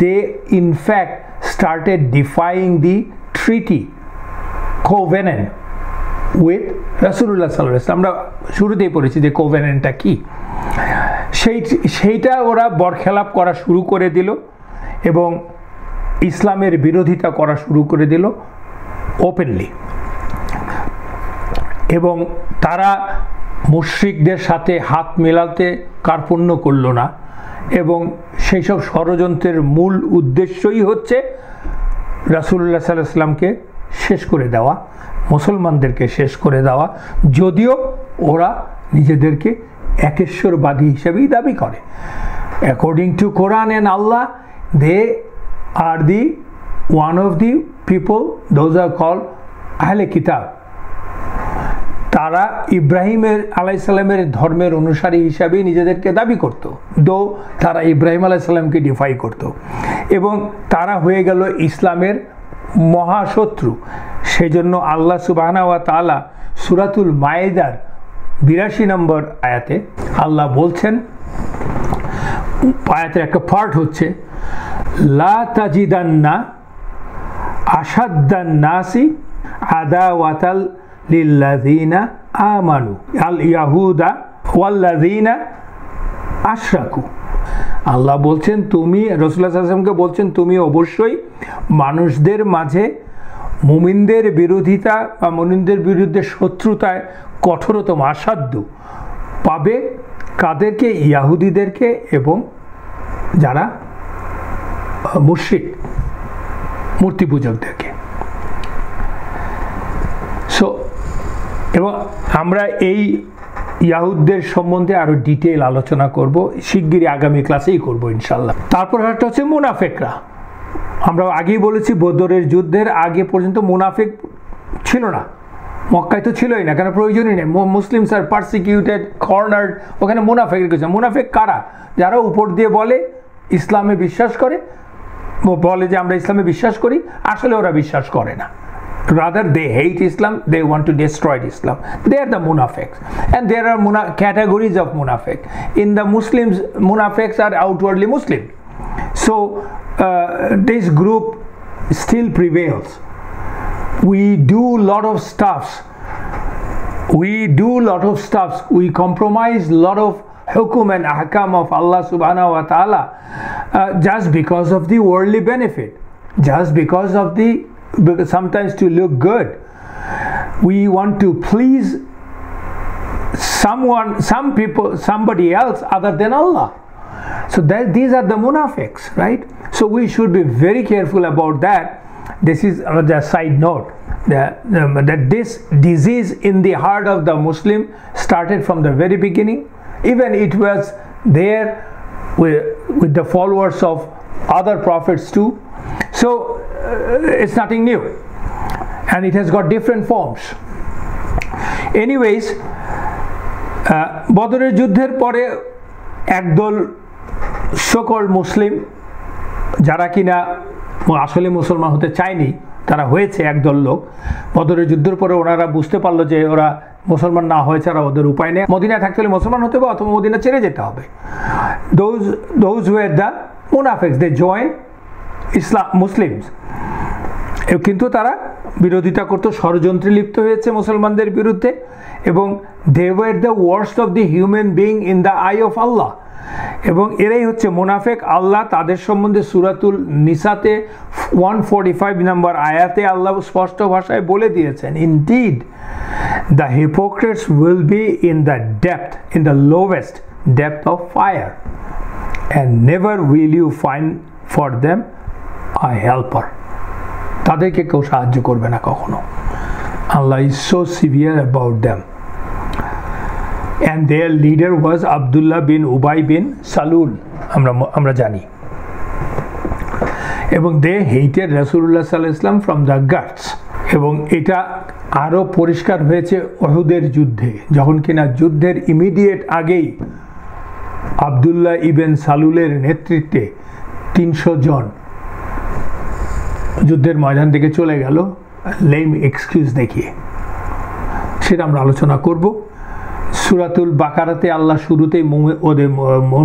they in fact started defying the treaty covenant with রাসূলুল্লাহ সাল্লাল্লাহু আলাইহি ওয়াসাল্লাম। আমরা শুরুতেই পড়েছি যে কোভেনেন্টটা কি, সেইটা ওরা বরখেলাপ করা শুরু করে দিল এবং ইসলামের বিরোধিতা করা শুরু করে দিল ওপেনলি। এবং তারা মুশরিকদের সাথে হাত মেলাতে কার্পণ্য করল না, এবং সেই সব ষড়যন্ত্রের মূল উদ্দেশ্যই হচ্ছে রাসূলুল্লাহ সাল্লাল্লাহু আলাইহি ওয়াসাল্লামকে শেষ করে দেওয়া, মুসলমানদেরকে শেষ করে দেওয়া, যদিও ওরা নিজেদেরকে একেশ্বরবাদী হিসেবেই দাবি করে। According to Quran and Allah, they are the one of the people, those are called আহলে কিতাব। তারা ইব্রাহিমের আলাইসাল্লামের ধর্মের অনুসারী হিসাবেই নিজেদেরকে দাবি করত, দো তারা ইব্রাহিম আলাইসাল্লামকে ডিফাই করত, এবং তারা হয়ে গেল ইসলামের মহাশত্রু। সেজন্য আল্লাহ সুবহানাহু ওয়া তাআলা সূরাতুল মায়েদার 82 নম্বর আয়াতে আল্লাহ বলছেন, আয়াতের একটা পার্ট হচ্ছে লা তাজিদান্না আশাদ্দান নাসি আদাওয়াতাল লিল্লাযিনা আমানু আল ইয়াহুদা ওয়াল্লাযিনা আশরাকু। আল্লাহ বলছেন, তুমি রাসূলুল্লাহ সাল্লাল্লাহু আলাইহি ওয়াসাল্লামকে বলছেন, তুমি অবশ্যই মানুষদের মাঝে মুমিনদের বিরোধিতা বা মুমিনদের বিরুদ্ধে শত্রুতায় কঠোরতম আসাধ্য পাবে কাদেরকে? ইয়াহুদিদেরকে এবং যারা মুশরিক মূর্তি পূজকদেরকে। সো এবং আমরা এই ইয়াহুদদের সম্বন্ধে আরো ডিটেইল আলোচনা করব, শিগগিরই আগামী ক্লাসেই করব ইনশাল্লাহ। তারপর একটা হচ্ছে মুনাফিকরা। আমরা আগেই বলেছি বদরের যুদ্ধের আগে পর্যন্ত মুনাফিক ছিল না, মক্কায় তো ছিলই না, কেন প্রয়োজনই নেই। মুসলিমস আর পারসিকিউটেড, কর্নার্ড, ওখানে মুনাফিক কিছু। মুনাফিক কারা? যারা উপর দিয়ে বলে ইসলামে বিশ্বাস করে, বলে যে আমরা ইসলামে বিশ্বাস করি, আসলে ওরা বিশ্বাস করে না। Rather they hate Islam, they want to destroy Islam. They are the munafiqs, and there are categories of munafiq. In the Muslims, munafiqs are outwardly Muslim, so this group still prevails. We do lot of stuffs, we compromise lot of hukum and ahkam of Allah subhanahu wa ta'ala just because of the worldly benefit, just because of the sometimes to look good. We want to please someone, some people, somebody else other than Allah. So these are the munafiqs, right? So we should be very careful about that. This is the side note, that this disease in the heart of the Muslim started from the very beginning. Even it was there with the followers of other prophets too. So it's nothing new, and it has got different forms. Anyways, বদরের যুদ্ধের পরে একদল সকল মুসলিম, যারা কিনা আসলে মুসলমান হতে চায়নি, তারা হয়েছে একদল লোক। বদরের যুদ্ধের পরে ওনারা বুঝতে পারলো যে ওরা মুসলমান না হয়েছে, আর ওদের উপায় নেই, মদিনায় থাকতে হলে মুসলমান হতে হবে অথবা মদিনা ছেড়ে যেতে হবে। those were the munafiqs, they joined Islam Muslims, কিন্তু তারা বিরোধিতা করতো, ষড়যন্ত্রে লিপ্ত হয়েছে মুসলমানদের বিরুদ্ধে, এবং they were the worst of the human being in the eye of Allah. এবং এরাই হচ্ছে মুনাফিক। আল্লাহ তাদের সম্বন্ধে সূরাতুল নিসাতে 145 নম্বর আয়াতে আল্লাহ স্পষ্ট ভাষায় বলে দিয়েছেন, indeed the hypocrites will be in the depth, in the lowest depth of fire, and never will you find for them a helper. তাদেরকে কেউ সাহায্য করবে না কখনো। Allah is so severe about them. And their leader was Abdullah bin Ubay bin Salul, আমরা জানি। এবং they hated Rasulullah sallallahu alaihi wasallam from the guts। এবং এটা আরো পরিষ্কার হয়েছে উহুদের যুদ্ধে, যখন কিনা যুদ্ধের ইমিডিয়েট আগেই আব্দুল্লাহ ইবেন সালুলের নেতৃত্বে 300 জন যুদ্ধের ময়দান থেকে চলে গেল লেম এক্সকিউজ দেখিয়ে। সেটা আমরা আলোচনা করব। সূরাতুল বাকারাতে আল্লাহ শুরুতেই ওদের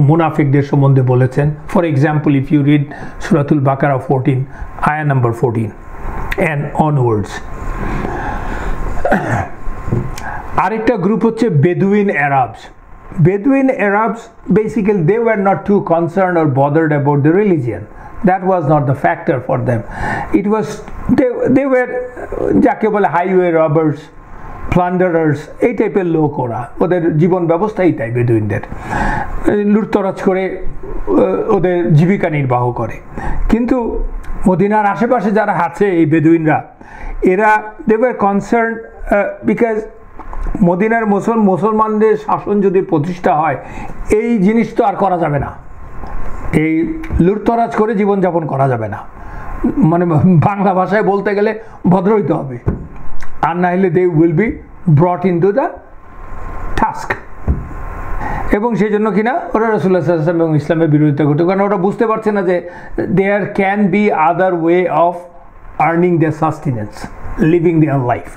মুনাফিকদের সম্বন্ধে বলেছেন। For example, if you read সূরাতুল বাকারা 14 আয়া নাম্বার 14 and onwards। আরেকটা গ্রুপ হচ্ছে Bedouin Arabs. Bedouin Arabs, basically they were not too concerned or bothered about the religion. That was not the factor for them. It was they were যাকে বলে হাইওয়ে রবার্স, প্লান্ডারার্স, এই টাইপের লোক। ওদের জীবন ব্যবস্থাই তাই বেদুইনদের, লুটতরাজ করে ওদের জীবিকা নির্বাহ করে। কিন্তু মদিনার আশেপাশে যারা আছে এই বেদুইনরা, এরা দে ওয়ার কনসার্ন বিকজ মদিনার মুসলমানদের শাসন যদি প্রতিষ্ঠা হয়, এই জিনিস তো আর করা যাবে না, এই লুটতরাজ করে জীবনযাপন করা যাবে না, মানে বাংলা ভাষায় বলতে গেলে ভদ্র হইতে হবে, আর না হলে they will be brought in to the task. এবং সেই জন্য কিনা ওরা রাসূলুল্লাহ সাল্লাল্লাহু আলাইহি ওয়াসাল্লাম এবং ইসলামের বিরোধিতা করতে, কারণ ওরা বুঝতে পারছে না যে there can be other way of earning their sustenance, living their life.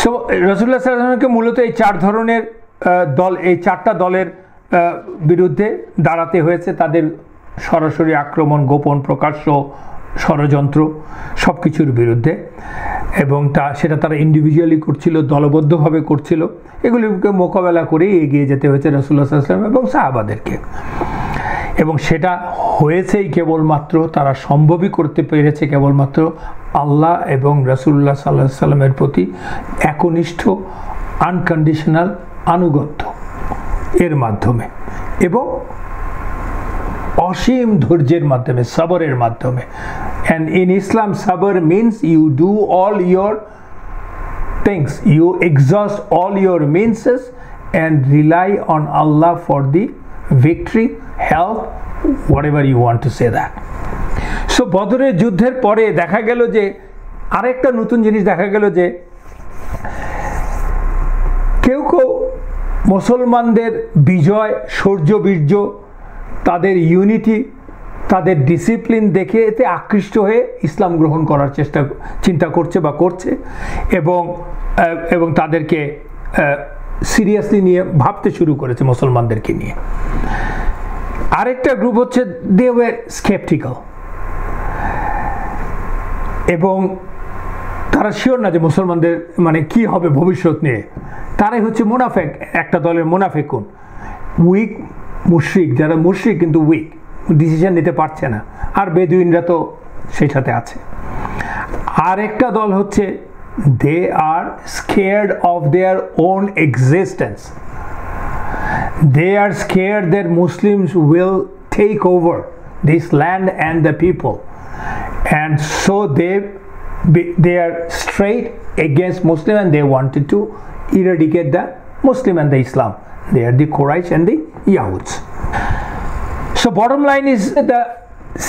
So রাসূলুল্লাহ সাল্লাল্লাহু আলাইহি ওয়াসাল্লামকে মূলত এই চার ধরনের দল, এই চারটা দলের বিরুদ্ধে দাঁড়াতে হয়েছে। তাদের সরাসরি আক্রমণ, গোপন, প্রকাশ্য ষড়যন্ত্র, সব কিছুর বিরুদ্ধে। এবং সেটা তারা ইন্ডিভিজুয়ালি করছিল, দলবদ্ধভাবে করছিল। এগুলিকে মোকাবেলা করেই এগিয়ে যেতে হয়েছে রাসূলুল্লাহ সাল্লাল্লাহু আলাইহি ওয়াসাল্লাম এবং সাহাবাদেরকে। এবং সেটা হয়েছেই কেবলমাত্র, তারা সম্ভবই করতে পেরেছে কেবলমাত্র আল্লাহ এবং রাসূলুল্লাহ সাল্লাল্লাহু আলাইহি ওয়াসাল্লামের প্রতি একনিষ্ঠ আনকন্ডিশনাল আনুগত্য এর মাধ্যমে এবং অসীম ধৈর্যের মাধ্যমে, সবরের মাধ্যমে। And in Islam, sabr means you do all your things, you exhaust all your means and rely on Allah for the victory, help, whatever you want to say that. So বদরের যুদ্ধের পরে দেখা গেল যে আরেকটা নতুন জিনিস দেখা গেল যে কেউ কেউ মুসলমানদের বিজয়, শৌর্য-বীর্য, তাদের ইউনিটি, তাদের ডিসিপ্লিন দেখে এতে আকৃষ্ট হয়ে ইসলাম গ্রহণ করার চিন্তা করছে বা করছে, এবং তাদেরকে সিরিয়াসলি নিয়ে ভাবতে শুরু করেছে মুসলমানদেরকে নিয়ে। আরেকটা গ্রুপ হচ্ছে দে ওয়ার স্কেপটিক্যাল, এবং তারা শিওর না যে মুসলমানদের মানে কি হবে ভবিষ্যৎ নিয়ে। তারাই হচ্ছে মুনাফিক, একটা দলের মুনাফিকুন, উইক মুশরিক, যারা মুশরিক কিন্তু উইক, ডিসিশন নিতে পারছে না। আর বেদুইনরা তো সেই সাথে আছে। আর একটা দল হচ্ছে they are scared of their own existence, they are scared that Muslims will take over this land and the people, and so they are straight against Muslim and they wanted to eradicate the Muslim and the Islam. They are the Quraysh and the Yahuds. So bottom line is the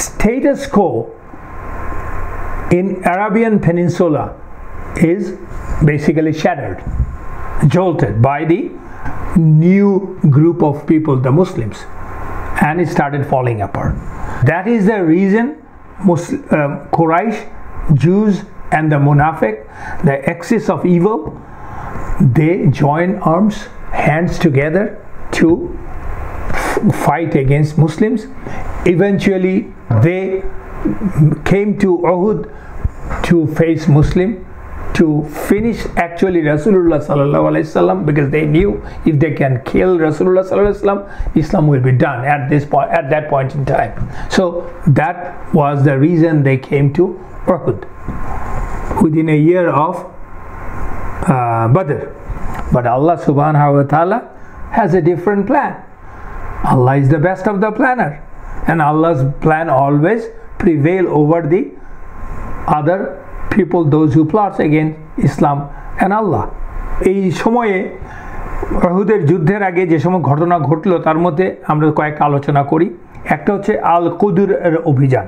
status quo in Arabian Peninsula is basically shattered, jolted by the new group of people, the Muslims, and it started falling apart. That is the reason Quraysh, Jews and the Munafiq, the axis of evil, they join arms, hands together to fight against Muslims. Eventually they came to Uhud to face Muslim to finish actually Rasulullah sallallahu alaihi wasallam, because they knew if they can kill Rasulullah sallallahu alaihi wasallam, Islam will be done at that point in time. So that was the reason they came to Uhud within a year of Badr. But Allah subhanahu wa ta'ala has a different plan. Allah is the best of the planner, and Allah's plan always prevail over the other people, those who plots against Islam and Allah. এই সময়ে উহুদের যুদ্ধের আগে যে সময় ঘটনা ঘটলো তার মধ্যে আমরা কয়েকটা আলোচনা করি। একটা হচ্ছে আল কুদুরের অভিযান।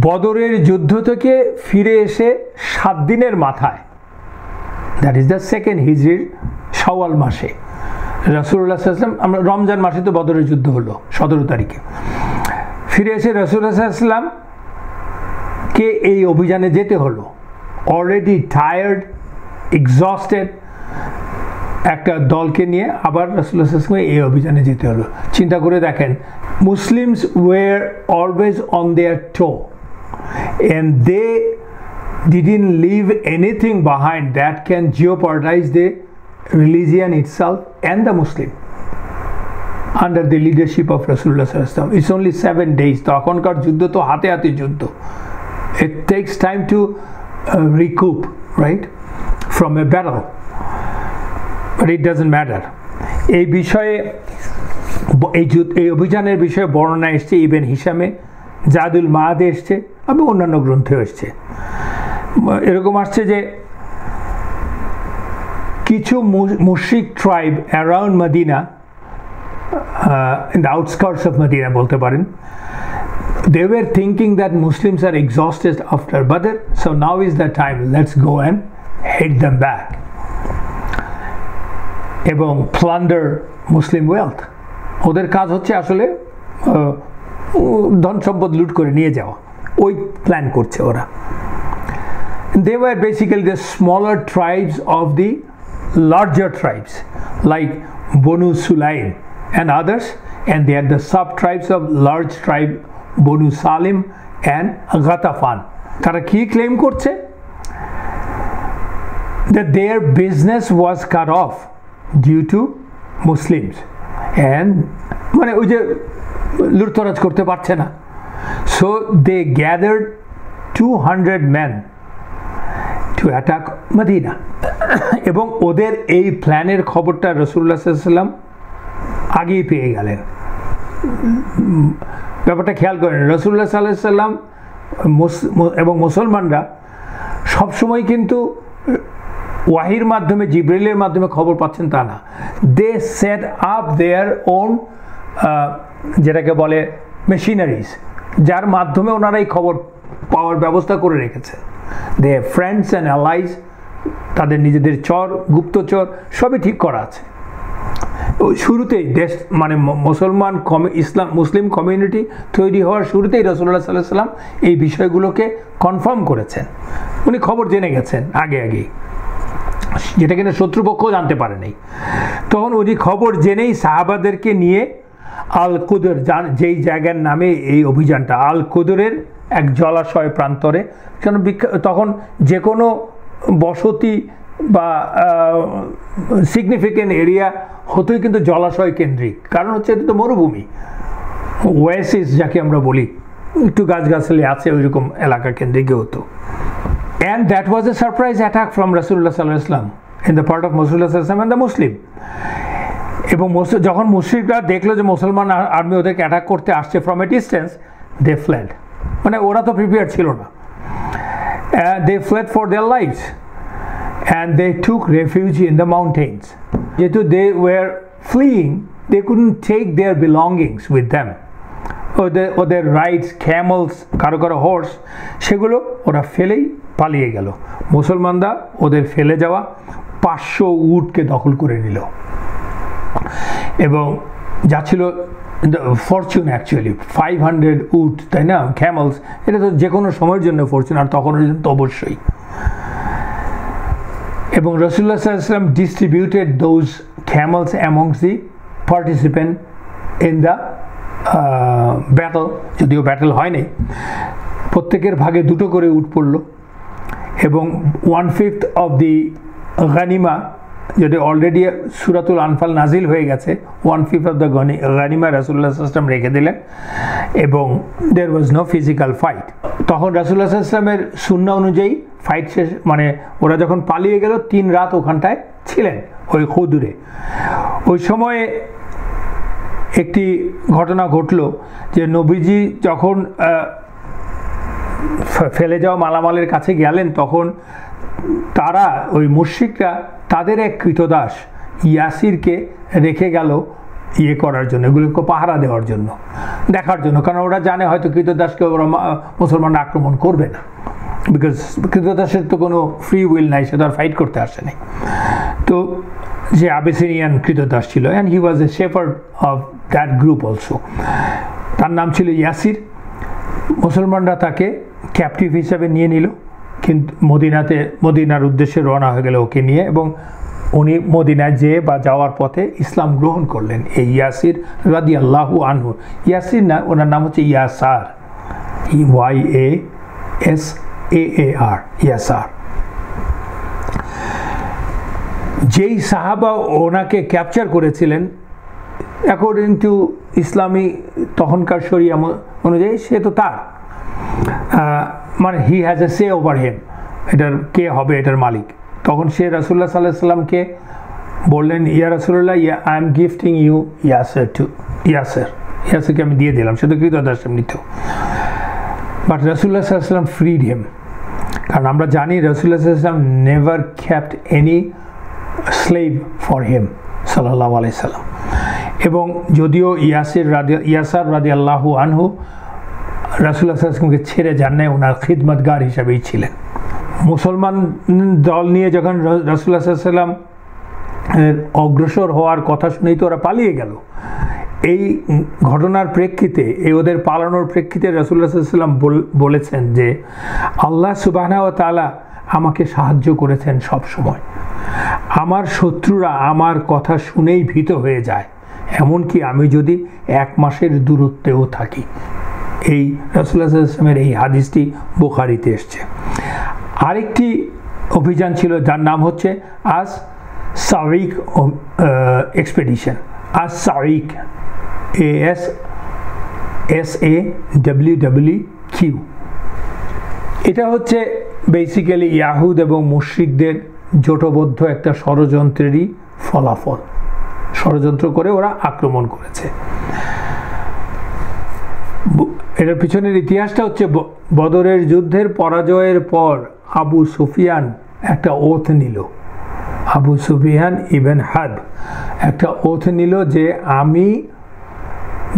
বদরের যুদ্ধ থেকে ফিরে এসে 7 দিনের মাথায়, দ্যাট ইজ দ্য সেকেন্ড হিজরির শাওয়াল মাসে, রাসূলুল্লাহ সাল্লাল্লাহু আলাইহি ওয়াসাল্লাম, আমরা রমজান মাসে তো বদরের যুদ্ধ হলো 17 তারিখে, ফিরে এসে রাসূলুল্লাহ সাল্লাল্লাহু আলাইহি ওয়াসাল্লাম কে এই অভিযানে যেতে হলো। অলরেডি টায়ার্ড, এক্সস্টেড একটা দলকে নিয়ে আবার রাসূলুল্লাহ সাল্লাল্লাহু আলাইহি ওয়াসাল্লাম এই অভিযানে যেতে হলো। চিন্তা করে দেখেন, Muslims war always on their to, and they didn't leave anything behind that can jeopardize the religion itself and the Muslim under the leadership of Rasulullah sallallahu alaihi wasallam. It's only 7 days. তখনকার যুদ্ধ তো হাতে হাতে যুদ্ধ। It takes time to recoup, right, from a battle, but it doesn't matter. এই বিষয়ে এই অভিযানের বিষয়ে বর্ণনা এসছে ইবনে হিশামে, জাদুল মাআদে এসছে, এবং অন্যান্য গ্রন্থে এসছে। এরকম আসছে যে কিছু মুশরিক tribe around Medina, in the outskirts of Medina বলতে পারেন, they were thinking that Muslims are exhausted after Badr, so now is the time, let's go and hit them back এবং plunder Muslim wealth. ওদের কাজ হচ্ছে আসলে ধন সম্পদ লুট করে নিয়ে যাওয়া, ওই প্ল্যান করছে ওরা। They were basically the smaller tribes of the larger tribes like Banu Sulaim and others, and they are the sub-tribes of large tribe Banu Salim and Ghatafan. তারা কি ক্লেম করছে? That their business was cut off due to Muslims, and মানে ওই যে লুটতরাজ করতে পারছে না, so they gathered 200 men to attack Medina. এবং ওদের এই প্ল্যানের খবরটা রাসূলুল্লাহ সাল্লাল্লাহু আলাইহি ওয়াসাল্লাম আগেই পেয়ে গেলেন। ব্যাপারটা খেয়াল করেন, রাসূলুল্লাহ সাল্লাল্লাহু আলাইহি ওয়াসাল্লাম এবং মুসলমানরা সবসময় কিন্তু ওয়াহির মাধ্যমে, জিবরিলের মাধ্যমে খবর পাচ্ছেন তা না। দে সেট আপ দেয়ার ওন, যেটাকে বলে মেশিনারিজ, যার মাধ্যমে ওনারা এই খবর পাওয়ার ব্যবস্থা করে রেখেছে। দে ফ্রেন্ডস অ্যান্ড অ্যালাইজ, তাদের নিজেদের চর, গুপ্তচর সবই ঠিক করা আছে। শুরুতেই দেশ মানে মুসলমান মুসলিম কমিউনিটি তৈরি হওয়ার শুরুতেই রাসূলুল্লাহ সাল্লাল্লাহু আলাইহি ওয়াসাল্লাম এই বিষয়গুলোকে কনফার্ম করেছেন। উনি খবর জেনে গেছেন আগেই, যেটা কিনা শত্রুপক্ষ জানতে পারে নাই। তখন উনি খবর জেনেই সাহাবাদেরকে নিয়ে আল কুদর, যেই জায়গার নামে এই অভিযানটা, আল কুদরের এক জলাশয় প্রান্তরে, কারণ তখন যে কোনো বসতি বা সিগনিফিকেন্ট এরিয়া হতোই কিন্তু জলাশয় কেন্দ্রিক, কারণ হচ্ছে এটা তো মরুভূমি, ওয়েসিস যাকে আমরা বলি, একটু গাছগাছালি আছে, ওইরকম এলাকা কেন্দ্রিক হতো। And that was a surprise attack from Rasulullah sallallahu alaihi wasallam in the part of Rasulullah sallallahu alaihi wasallam and the Muslim. এবং যখন মুশরিকরা দেখলো যে মুসলমান আর্মি ওদেরকে অ্যাটাক করতে আসছে from a distance, they fled, মানে ওরা তো প্রিপেয়ার ছিল না, they fled for their lives and they took refuge in the mountains. যেহেতু they were fleeing, they couldn't take their belongings with them, ওদের রাইডস, ক্যামেলস, কারো হর্স, সেগুলো ওরা ফেলেই পালিয়ে গেল। মুসলমানরা ওদের ফেলে যাওয়া 500 উটকে দখল করে নিল, এবং যা ছিল ফরচুন অ্যাকচুয়ালি 500 উট, তাই না, ক্যামেলস, এটা তো যে কোনো সময়ের জন্য ফরচুন, আর তখন তো অবশ্যই। এবং রাসূলুল্লাহ সাল্লাল্লাহু আলাইহি ওয়াসাল্লাম distributed those camels amongst the participants in the battle, যদিও ব্যাটল হয়নি, প্রত্যেকের ভাগে 2টো করে উট পড়ল, এবং 1/5 অফ দি গানিমা, যদি অলরেডি সূরাতুল আনফাল নাজিল হয়ে গেছে, 1/5 অফ দ্য গানিমা রাসূলুল্লাহ সাল্লাল্লাহু আলাইহি ওয়াসাল্লাম রেখে দিলেন এবং দেয়ার ওয়াজ নো ফিজিক্যাল ফাইট। তখন রাসূলুল্লাহ সাল্লাল্লাহু আলাইহি ওয়াসাল্লামের সুন্নাহ অনুযায়ী ফাইট শেষ, মানে ওরা যখন পালিয়ে গেল 3 রাত ওখানটায় ছিলেন ওই খুদুরে। ওই সময়ে একটি ঘটনা ঘটলো যে নবীজি যখন ফেলে যাওয়া মালামালের কাছে গেলেন, তখন তারা ওই মুশরিকরা তাদের এক কৃতদাস ইয়াসিরকে রেখে গেল ইয়ে করার জন্য, এগুলোকে পাহারা দেওয়ার জন্য, দেখার জন্য, কারণ ওরা জানে হয়তো কৃতদাসকে ওরা মুসলমানরা আক্রমণ করবে না, বিকজ কৃতদাসের তো কোনো ফ্রি উইল নাই, সে তো আর ফাইট করতে আসে নাই। তো যে আবেসিনিয়ান কৃতদাস ছিল, and he was A shepherd of that group also, তার নাম ছিল ইয়াসির। মুসলমানরা তাকে ক্যাপটিভ হিসাবে নিয়ে নিল, কিন্তু মদিনার উদ্দেশ্যে রওনা হয়ে গেল ওকে নিয়ে, এবং উনি মদিনায় যেয়ে বা যাওয়ার পথে ইসলাম গ্রহণ করলেন, এই ইয়াসির রাদিয়াল্লাহু আনহু। ইয়াসির না, ওনার নাম হচ্ছে ইয়াসার, YASAAR, ইয়াসার। যেই সাহাবা ওনাকে ক্যাপচার করেছিলেন, অ্যাকর্ডিং টু ইসলামী তখনকার শরিয়া অনুযায়ী সে তো তার, মানে he has a say over হেম, এটার কে হবে এটার মালিক। তখন সে রাসূলুল্লাহ সাল্লাল্লাহু আলাইহি ওয়াসাল্লামকে বললেন, ইয়া রাসূলুল্লাহ, আই এম গিফটিং ইউ ইয়াসিরকে আমি দিয়ে দিলাম, সে তো কৃতদাস এমনিতেও। বাট রাসূলুল্লাহ সাল্লাল্লাহু আলাইহি ওয়াসাল্লাম ফ্রিড হিম, কারণ আমরা জানি রাসূলুল্লাহ সাল্লাল্লাহু আলাইহি ওয়াসাল্লাম never ক্যাপ্ট any slave for him সাল্লাল্লাহু আলাইহি ওয়াসাল্লাম। এবং যদিও ইয়াসার রাদিয়াল্লাহু আনহু রাসূলুল্লাহ সাল্লাল্লাহু আলাইহি ওয়াসাল্লামকে ছেড়ে যান নাই, ওনার খিদমতগার হিসাবেই ছিলেন। মুসলমান দল নিয়ে যখন রাসূলুল্লাহ সাল্লাল্লাহু আলাইহি ওয়াসাল্লাম অগ্রসর হওয়ার কথা শুনেই তো ওরা পালিয়ে গেল। এই ঘটনার প্রেক্ষিতে, এই ওদের পালানোর প্রেক্ষিতে রাসূলুল্লাহ সাল্লাল্লাহু আলাইহি ওয়াসাল্লাম বলেছেন যে আল্লাহ সুবহানাহু ওয়া তাআলা আমাকে সাহায্য করেছেন সব সময়, আমার শত্রুরা আমার কথা শুনেই ভীত হয়ে যায়, এমনকি আমি যদি 1 মাসের দূরত্বেও থাকি। এই রাসূলুল্লাহ সাল্লাল্লাহু আলাইহি ওয়াসাল্লামের এই হাদিসটি বুখারীতে এসেছে। আরেকটি অভিযান ছিল যার নাম হচ্ছে আস সাউইক এক্সপেডিশন। আস সাউইক, ASSAWWQ। এটা হচ্ছে বেসিক্যালি ইয়াহুদ এবং মুশরিকদের জোটবদ্ধ একটা ষড়যন্ত্রেরই ফলাফল। ষড়যন্ত্র করে ওরা আক্রমণ করেছে। এটার পিছনের ইতিহাসটা হচ্ছে, বদরের যুদ্ধের পরাজয়ের পর আবু সুফিয়ান একটা ওথ নিল। আবু সুফিয়ান ইবন হারব একটা ওথ নিল যে আমি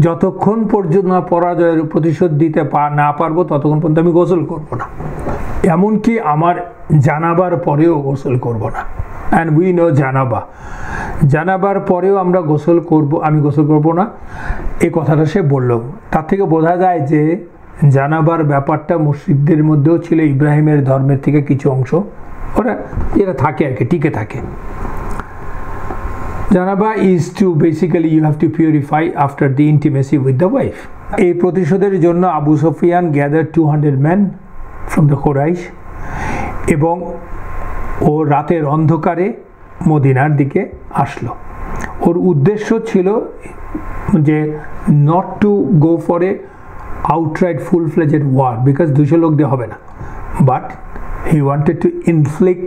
যতক্ষণ পর্যন্ত পরাজয়ের প্রতিশোধ দিতে না পারবো ততক্ষণ পর্যন্ত আমি গোসল করব না, এমনকি আমার জানাবার পরেও গোসল করব না। অ্যান্ড উই নো জানাবার পরেও আমরা গোসল করব, আমি গোসল করব না, এই কথাটা সে বলল। তার থেকে বোঝা যায় যে জানাবার ব্যাপারটা মুশরিকদের মধ্যেও ছিল, ইব্রাহিমের ধর্মের থেকে কিছু অংশ এরা থাকে আর কি, টিকে থাকে। জানাবা is to basically you have to purify after the intimacy with the wife. এই প্রতিশোধের জন্য আবু সুফিয়ান gather 200 men from the Quraysh, এবং ও রাতের অন্ধকারে মদিনার দিকে আসলো। ওর উদ্দেশ্য ছিল যে not to go for a outright full fledged war, because 200 লোক দিয়ে হবে না, but he wanted to inflict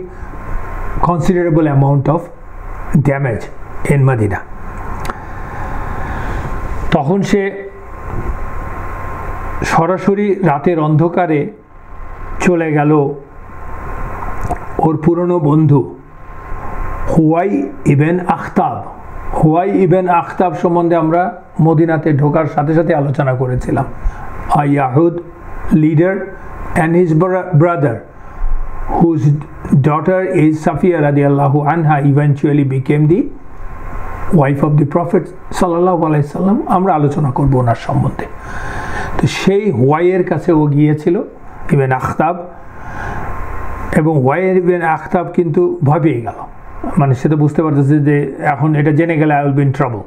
considerable amount of damage in Medina. তখন সে সরাসরি রাতের অন্ধকারে চলে গেল ওর পুরনো বন্ধু হুয়াই ইবেন আখতাব সম্বন্ধে আমরা মদিনাতে ঢোকার সাথে সাথে আলোচনা করেছিলাম। A Yahud leader and his brother whose daughter is Safiya রাদিয়াল্লাহু আনহা eventually became the wife of the prophet সাল্লাল্লাহু আলাইহি সাল্লাম। আমরা আলোচনা করব ওনার সম্বন্ধে। তো সেই হুয়াইয়ের কাছে ও গিয়েছিল, ইবেন আখতাব, এবং হুয়াই ইবেন আখতাব কিন্তু ভয় পেয়ে গেল, মানে সে তো বুঝতে পারতেছে যে এখন এটা জেনে গেলে I will be in trouble.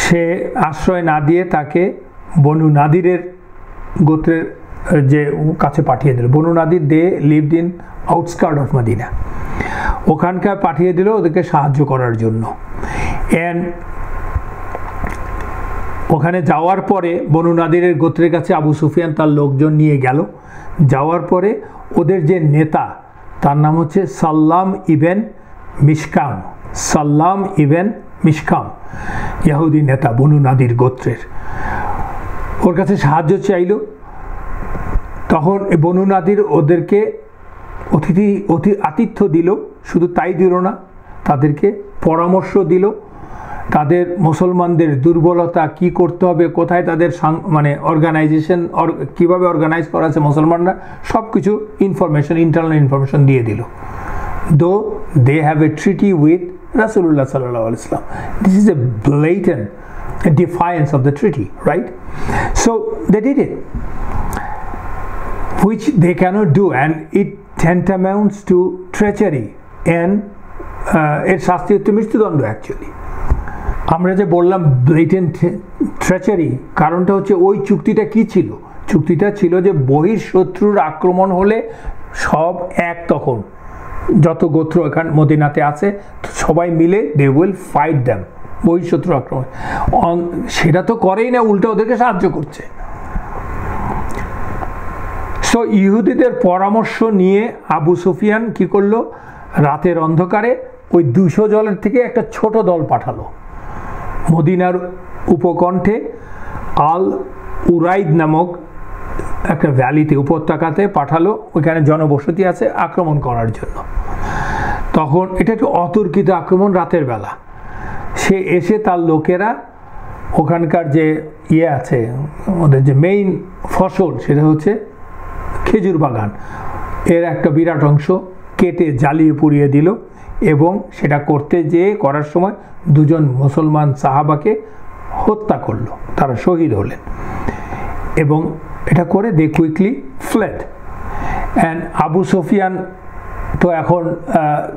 সে আশ্রয় না দিয়ে তাকে বনু নাদিরের গোত্রের যে কাছে পাঠিয়ে দিল। Banu Nadir they lived in outskirt of Madina, ওখানকার পাঠিয়ে দিল ওদেরকে সাহায্য করার জন্য। অ্যান্ড ওখানে যাওয়ার পরে বনু নাদিরের গোত্রের কাছে আবু সুফিয়ান তার লোকজন নিয়ে গেল। যাওয়ার পরে ওদের যে নেতা তার নাম হচ্ছে সাল্লাম ইবেন মিশকাম, সাল্লাম ইবেন মিশকাম, ইহুদি নেতা বনু নাদির গোত্রের, ওর কাছে সাহায্য চাইল। তখন বনু নাদির ওদেরকে আতিথ্য দিল, শুধু তাই দিল না, তাদেরকে পরামর্শ দিল, তাদের মুসলমানদের দুর্বলতা কি করতে হবে, কোথায় তাদের মানে অর্গানাইজেশন কীভাবে অর্গানাইজ করা আছে মুসলমানরা, সব কিছু ইনফরমেশন, ইন্টারনাল ইনফরমেশন দিয়ে দিল। দো they have a treaty with রাসূলুল্লাহ সাল্লাল্লাহু আলাইহি ওয়াসাল্লাম, this is a ব্লেটেন্ট defiance of the treaty, right? So they did it, which they cannot do, and it tantamounts to treachery, and এর শাস্তি হচ্ছে মৃত্যুদণ্ড। অ্যাকচুয়ালি আমরা যে বললাম ব্লেটেন্ট ট্রেচারি, কারণটা হচ্ছে ওই চুক্তিটা কি ছিল? চুক্তিটা ছিল যে বহিঃশত্রুর আক্রমণ হলে সব এক, তখন যত গোত্র এখানে মদিনাতে আছে সবাই মিলে দে উইল ফাইট দ্যাম, বহিঃশত্রু আক্রমণ। সেটা তো করেই না, উল্টো ওদেরকে সাহায্য করছে। সো ইহুদিদের পরামর্শ নিয়ে আবু সুফিয়ান কি করলো, রাতের অন্ধকারে ওই 200 জনের থেকে একটা ছোট দল পাঠালো মদিনার উপকণ্ঠে আল উরাইদ নামক একটা ভ্যালিতে, উপত্যকাতে পাঠালো, ওইখানে জনবসতি আছে, আক্রমণ করার জন্য। তখন এটা একটু অতর্কিত আক্রমণ, রাতের বেলা। সে এসে তার লোকেরা ওখানকার যে আছে, ওদের যে মেইন ফসল সেটা হচ্ছে খেজুর বাগান, এর একটা বিরাট অংশ কেটে জ্বালিয়ে পুড়িয়ে দিল, এবং সেটা করার সময় 2 মুসলমান সাহাবাকে হত্যা করলো, তারা শহীদ হলেন। এবং এটা করে they quickly fled. And Abu Sufyan তো এখন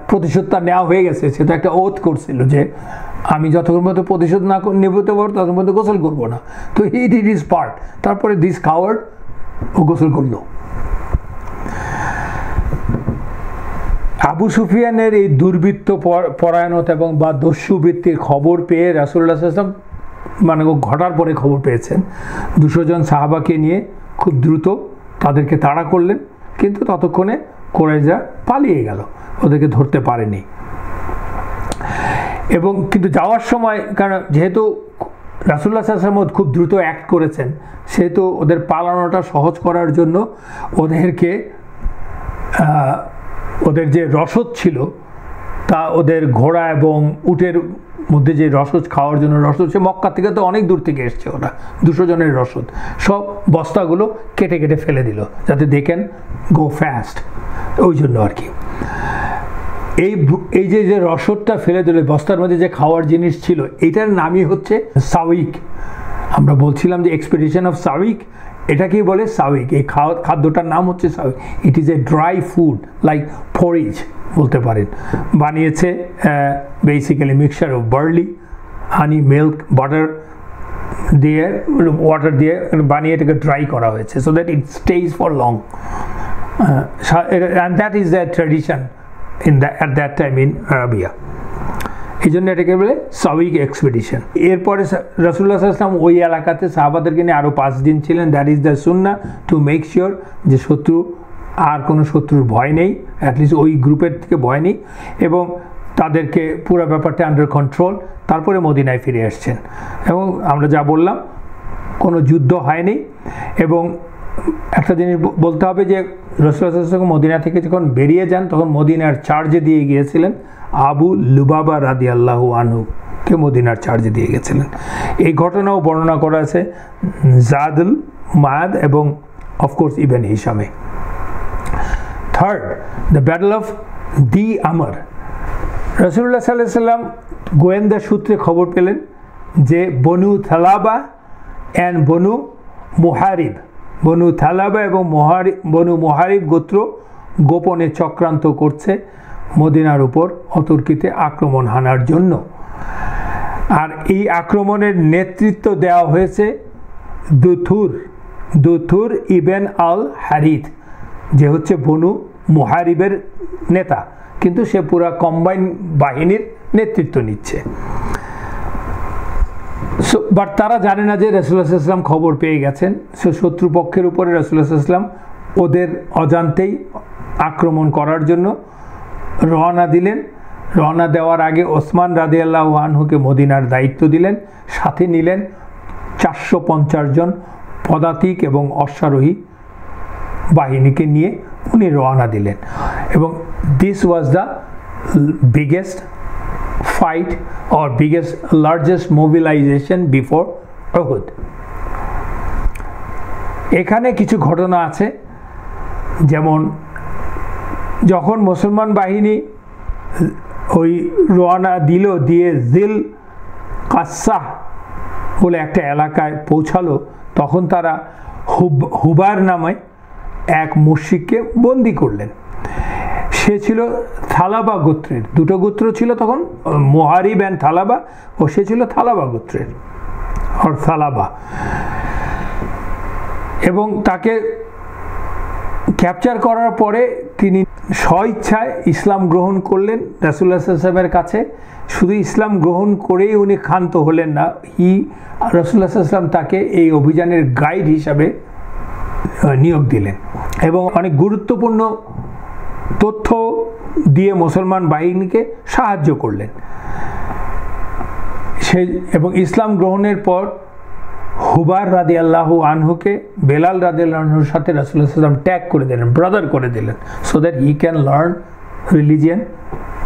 প্রতিশোধটা নেওয়া হয়ে গেছে, সে তো একটা ওথ করছিল যে আমি যতক্ষণ মতো প্রতিশোধ না নিতে পারবো ততক্ষণ মতো গোসল করবো না। তো হি ডিড হিজ পার্ট। তারপরে দিস কাওয়ার্ড ও গোসল করলো। আবু সুফিয়ানের এই দুর্বৃত্ত পরায়ণতা এবং বা দস্যুবৃত্তির খবর পেয়ে রাসূলুল্লাহ সাল্লাল্লাহু আলাইহি ওয়াসাল্লাম, মানে ঘটার পরে খবর পেয়েছেন, 200 জন সাহাবাকে নিয়ে খুব দ্রুত তাদেরকে তাড়া করলেন, কিন্তু ততক্ষণে কুরাইশরা পালিয়ে গেল, ওদেরকে ধরতে পারেনি। এবং কিন্তু যাওয়ার সময়, কারণ যেহেতু রাসূলুল্লাহ সাল্লাল্লাহু আলাইহি ওয়াসাল্লাম খুব দ্রুত অ্যাক্ট করেছেন, সেহেতু ওদের পালানোটা সহজ করার জন্য ওদেরকে ওদের যে রসদ ছিল তা, ওদের ঘোড়া এবং উটের মধ্যে যে রসদ খাওয়ার জন্য রসদ, সে মক্কা থেকে তো অনেক দূর থেকে এসছে, ওরা 200 জনের রসদ, সব বস্তাগুলো কেটে কেটে ফেলে দিল যাতে দেখেন গো ফাস্ট, ওই জন্য আর কি। এই যে রসদটা ফেলে দিল, বস্তার মধ্যে যে খাওয়ার জিনিস ছিল, এটার নামই হচ্ছে সাউইক। আমরা বলছিলাম যে এক্সপেডিশন অফ সাউইক, এটাকেই বলে সাউইক। এই খাদ্যটার নাম হচ্ছে সাউইক। It is a dry food like porridge বলতে পারেন। বানিয়েছে basically mixture of barley, honey, milk, butter দিয়ে, ওয়াটার দিয়ে বানিয়ে এটাকে ড্রাই করা হয়েছে, so that it stays for long, and that is the tradition at that time in Arabia। এই জন্য এটাকে বলে সাউইক এক্সপেডিশন। এরপরে রাসূলুল্লাহ সাল্লাল্লাহু আলাইহি ওয়াসাল্লাম ওই এলাকাতে সাহাবাদেরকে নিয়ে আরও 5 দিন ছিলেন। That is the Sunnah, to make sure যে কোনো শত্রুর ভয় নেই, অ্যাটলিস্ট ওই গ্রুপের থেকে ভয় নেই, এবং তাদেরকে পুরো ব্যাপারটা আন্ডার কন্ট্রোল। তারপরে মদিনায় ফিরে আসছেন, এবং আমরা যা বললাম কোনো যুদ্ধ হয়নি। এবং একটা জিনিস বলতে হবে যে রাসূলুল্লাহ সাল্লাল্লাহু আলাইহি ওয়াসাল্লাম মদিনা থেকে যখন বেরিয়ে যান, তখন মদিনার চার্জে দিয়ে গিয়েছিলেন আবু লুবাবা রাদিয়াল্লাহু আনহুকে, মদিনার চার্জে দিয়ে গেছিলেন। এই ঘটনাও বর্ণনা করা আছে জাদুল মাদ এবং অফকোর্স ইবনে হিশামে। Third, the battle of the Amr. রাসূলুল্লাহ সাল্লাল্লাহু আলাইহি ওয়াসাল্লাম গোয়েন্দা সূত্রে খবর পেলেন যে বনু থালাবা অ্যান্ড বনু মুহারিব, বনু থালাবা এবং বনু মুহারিব গোত্র গোপনে চক্রান্ত করছে মদিনার উপর অতর্কিতে আক্রমণ হানার জন্য। আর এই আক্রমণের নেতৃত্ব দেওয়া হয়েছে দুথুর দুথুর ইবেন আল হারিথ, যে হচ্ছে বনু মুহারিবের নেতা, কিন্তু সে পুরা কম্বাইন বাহিনীর নেতৃত্ব নিচ্ছে। বাট তারা জানে না যে রাসূলুল্লাহ সাল্লাল্লাহু আলাইহি ওয়াসাল্লাম খবর পেয়ে গেছেন। শত্রুপক্ষের উপরে রাসূলুল্লাহ সাল্লাল্লাহু আলাইহি ওয়াসাল্লাম ওদের অজান্তেই আক্রমণ করার জন্য রওনা দিলেন। রওনা দেওয়ার আগে ওসমান রাদিয়াল্লাহু আনহুকে মদিনার দায়িত্ব দিলেন, সাথে নিলেন 450 জন পদাতিক এবং অশ্বারোহী বাহিনীকে নিয়ে উনি রওনা দিলেন। এবং this was the biggest fight or largest mobilization before Uhud. এখানে কিছু ঘটনা আছে, যেমন যখন মুসলমান বাহিনী ওই রওনা দিয়ে জিল কাসাহ বলে একটা এলাকায় পৌঁছালো, তখন তারা হুবার নামে এক মুশরিককে বন্দী করলেন। সে ছিল থালাবা গোত্রের, দুটো গোত্র ছিল তখন, মুহারিব এন্ড থালাবা, ও সে ছিল থালাবা গোত্রের আর থালাবা। এবং তাকে ক্যাপচার করার পরে তিনি স্বইচ্ছায় ইসলাম গ্রহণ করলেন রাসূলুল্লাহ সাল্লাল্লাহু আলাইহি ওয়াসাল্লামের কাছে। শুধু ইসলাম গ্রহণ করেই উনি ক্ষান্ত হলেন না, রাসূলুল্লাহ সাল্লাল্লাহু আলাইহি ওয়াসাল্লাম তাকে এই অভিযানের গাইড হিসাবে নিয়োগ দিলেন এবং অনেক গুরুত্বপূর্ণ তথ্য দিয়ে মুসলমান বাহিনীকে সাহায্য করলেন। এবং ইসলাম গ্রহণের পর হুবার রাদিয়াল্লাহু আনহুকে বেলাল রাদিয়াল্লাহু আনহুর সাথে রাসূলুল্লাহ সাল্লাল্লাহু আলাইহি ওয়াসাল্লাম ট্যাগ করে দিলেন, ব্রাদার করে দিলেন, so that he can learn religion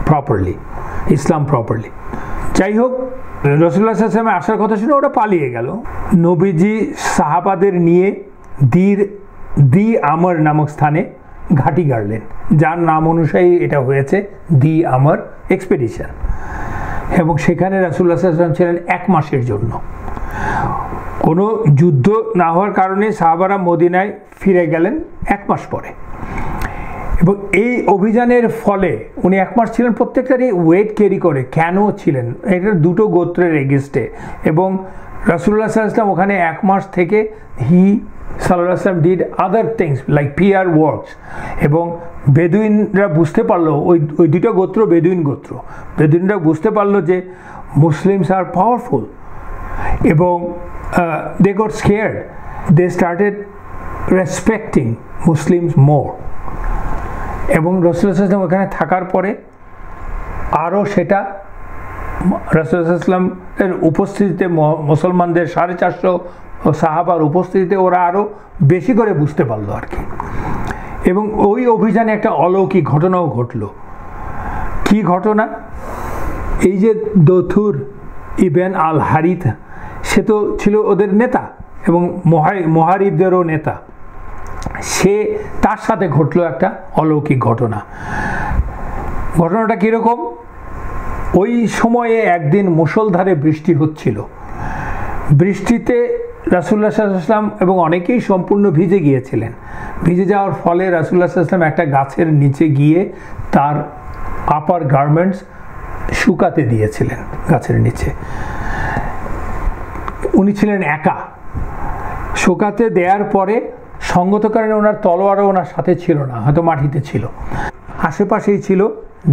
properly, Islam properly. যাই হোক, রাসূলুল্লাহ সাল্লাল্লাহু আলাইহি ওয়াসাল্লামের আসার কথা শুনে ওটা পালিয়ে গেল। নবীজি সাহাবাদের নিয়ে দি আমর নামক স্থানে ঘাঁটি গাড়লেন, যার নাম অনুসারে এটা হয়েছে দি আমর এক্সপেডিশন। এবং সেখানে রাসূলুল্লাহ সাল্লাল্লাহু আলাইহি ওয়াসাল্লাম ছিলেন 1 মাসের জন্য। কোনো যুদ্ধ না হওয়ার কারণে সাহাবারা মদিনায় ফিরে গেলেন 1 মাস পরে। এবং এই অভিযানের ফলে উনি 1 মাস ছিলেন, প্রত্যেকটারই ওয়েট ক্যারি করে কেন ছিলেন, এটা দুটো গোত্রের এগেস্টে। এবং রাসূলুল্লাহ সাল্লাল্লাহু আলাইহি ওয়াসাল্লাম ওখানে 1 মাস থেকে সাল্লাল্লাহু আলাইহি ওয়াসাল্লাম did other things like PR works. এবং বেদুইনরা বুঝতে পারলো, ওই দুটো গোত্র বেদুইনরা বুঝতে পারলো যে মুসলিমস আর পাওয়ারফুল, এবং they got scared, they started respecting Muslims more. এবং রাসূলুল্লাহ সাল্লাল্লাহু আলাইহি ওয়াসাল্লাম ওখানে থাকার পরে আরও সেটা রাসূলুল্লাহ সাল্লাল্লাহু আলাইহি ওয়াসাল্লামের উপস্থিতিতে, মুসলমানদের 450 সাহাবার উপস্থিতিতে ওরা আরও বেশি করে বুঝতে পারলো আর কি। এবং ওই অভিযানে একটা অলৌকিক ঘটনাও ঘটলো। কি ঘটনা? এই যে দথুর ইবেন আল হারিথ, সে তো ছিল ওদের নেতা এবং মুহারিবদেরও নেতা। তার সাথে ঘটলো একটা অলৌকিক ঘটনা। ঘটনাটা কীরকম? ওই সময়ে একদিন মুষলধারে বৃষ্টি হচ্ছিল। বৃষ্টিতে রাসূলুল্লাহ সাল্লাল্লাহু আলাইহি ওয়াসাল্লাম এবং অনেকেই সম্পূর্ণ ভিজে গিয়েছিলেন। ভিজে যাওয়ার ফলে রাসূলুল্লাহ সাল্লাল্লাহু আলাইহি ওয়াসাল্লাম একটা গাছের নিচে গিয়ে তার আপার গার্মেন্টস শুকাতে দিয়েছিলেন গাছের নিচে। উনি ছিলেন একা। শুকাতে দেওয়ার পরে সঙ্গত কারণে ওনার তলোয়ারও ওনার সাথে ছিল না, হয়তো মাটিতে ছিল। আশেপাশেই ছিল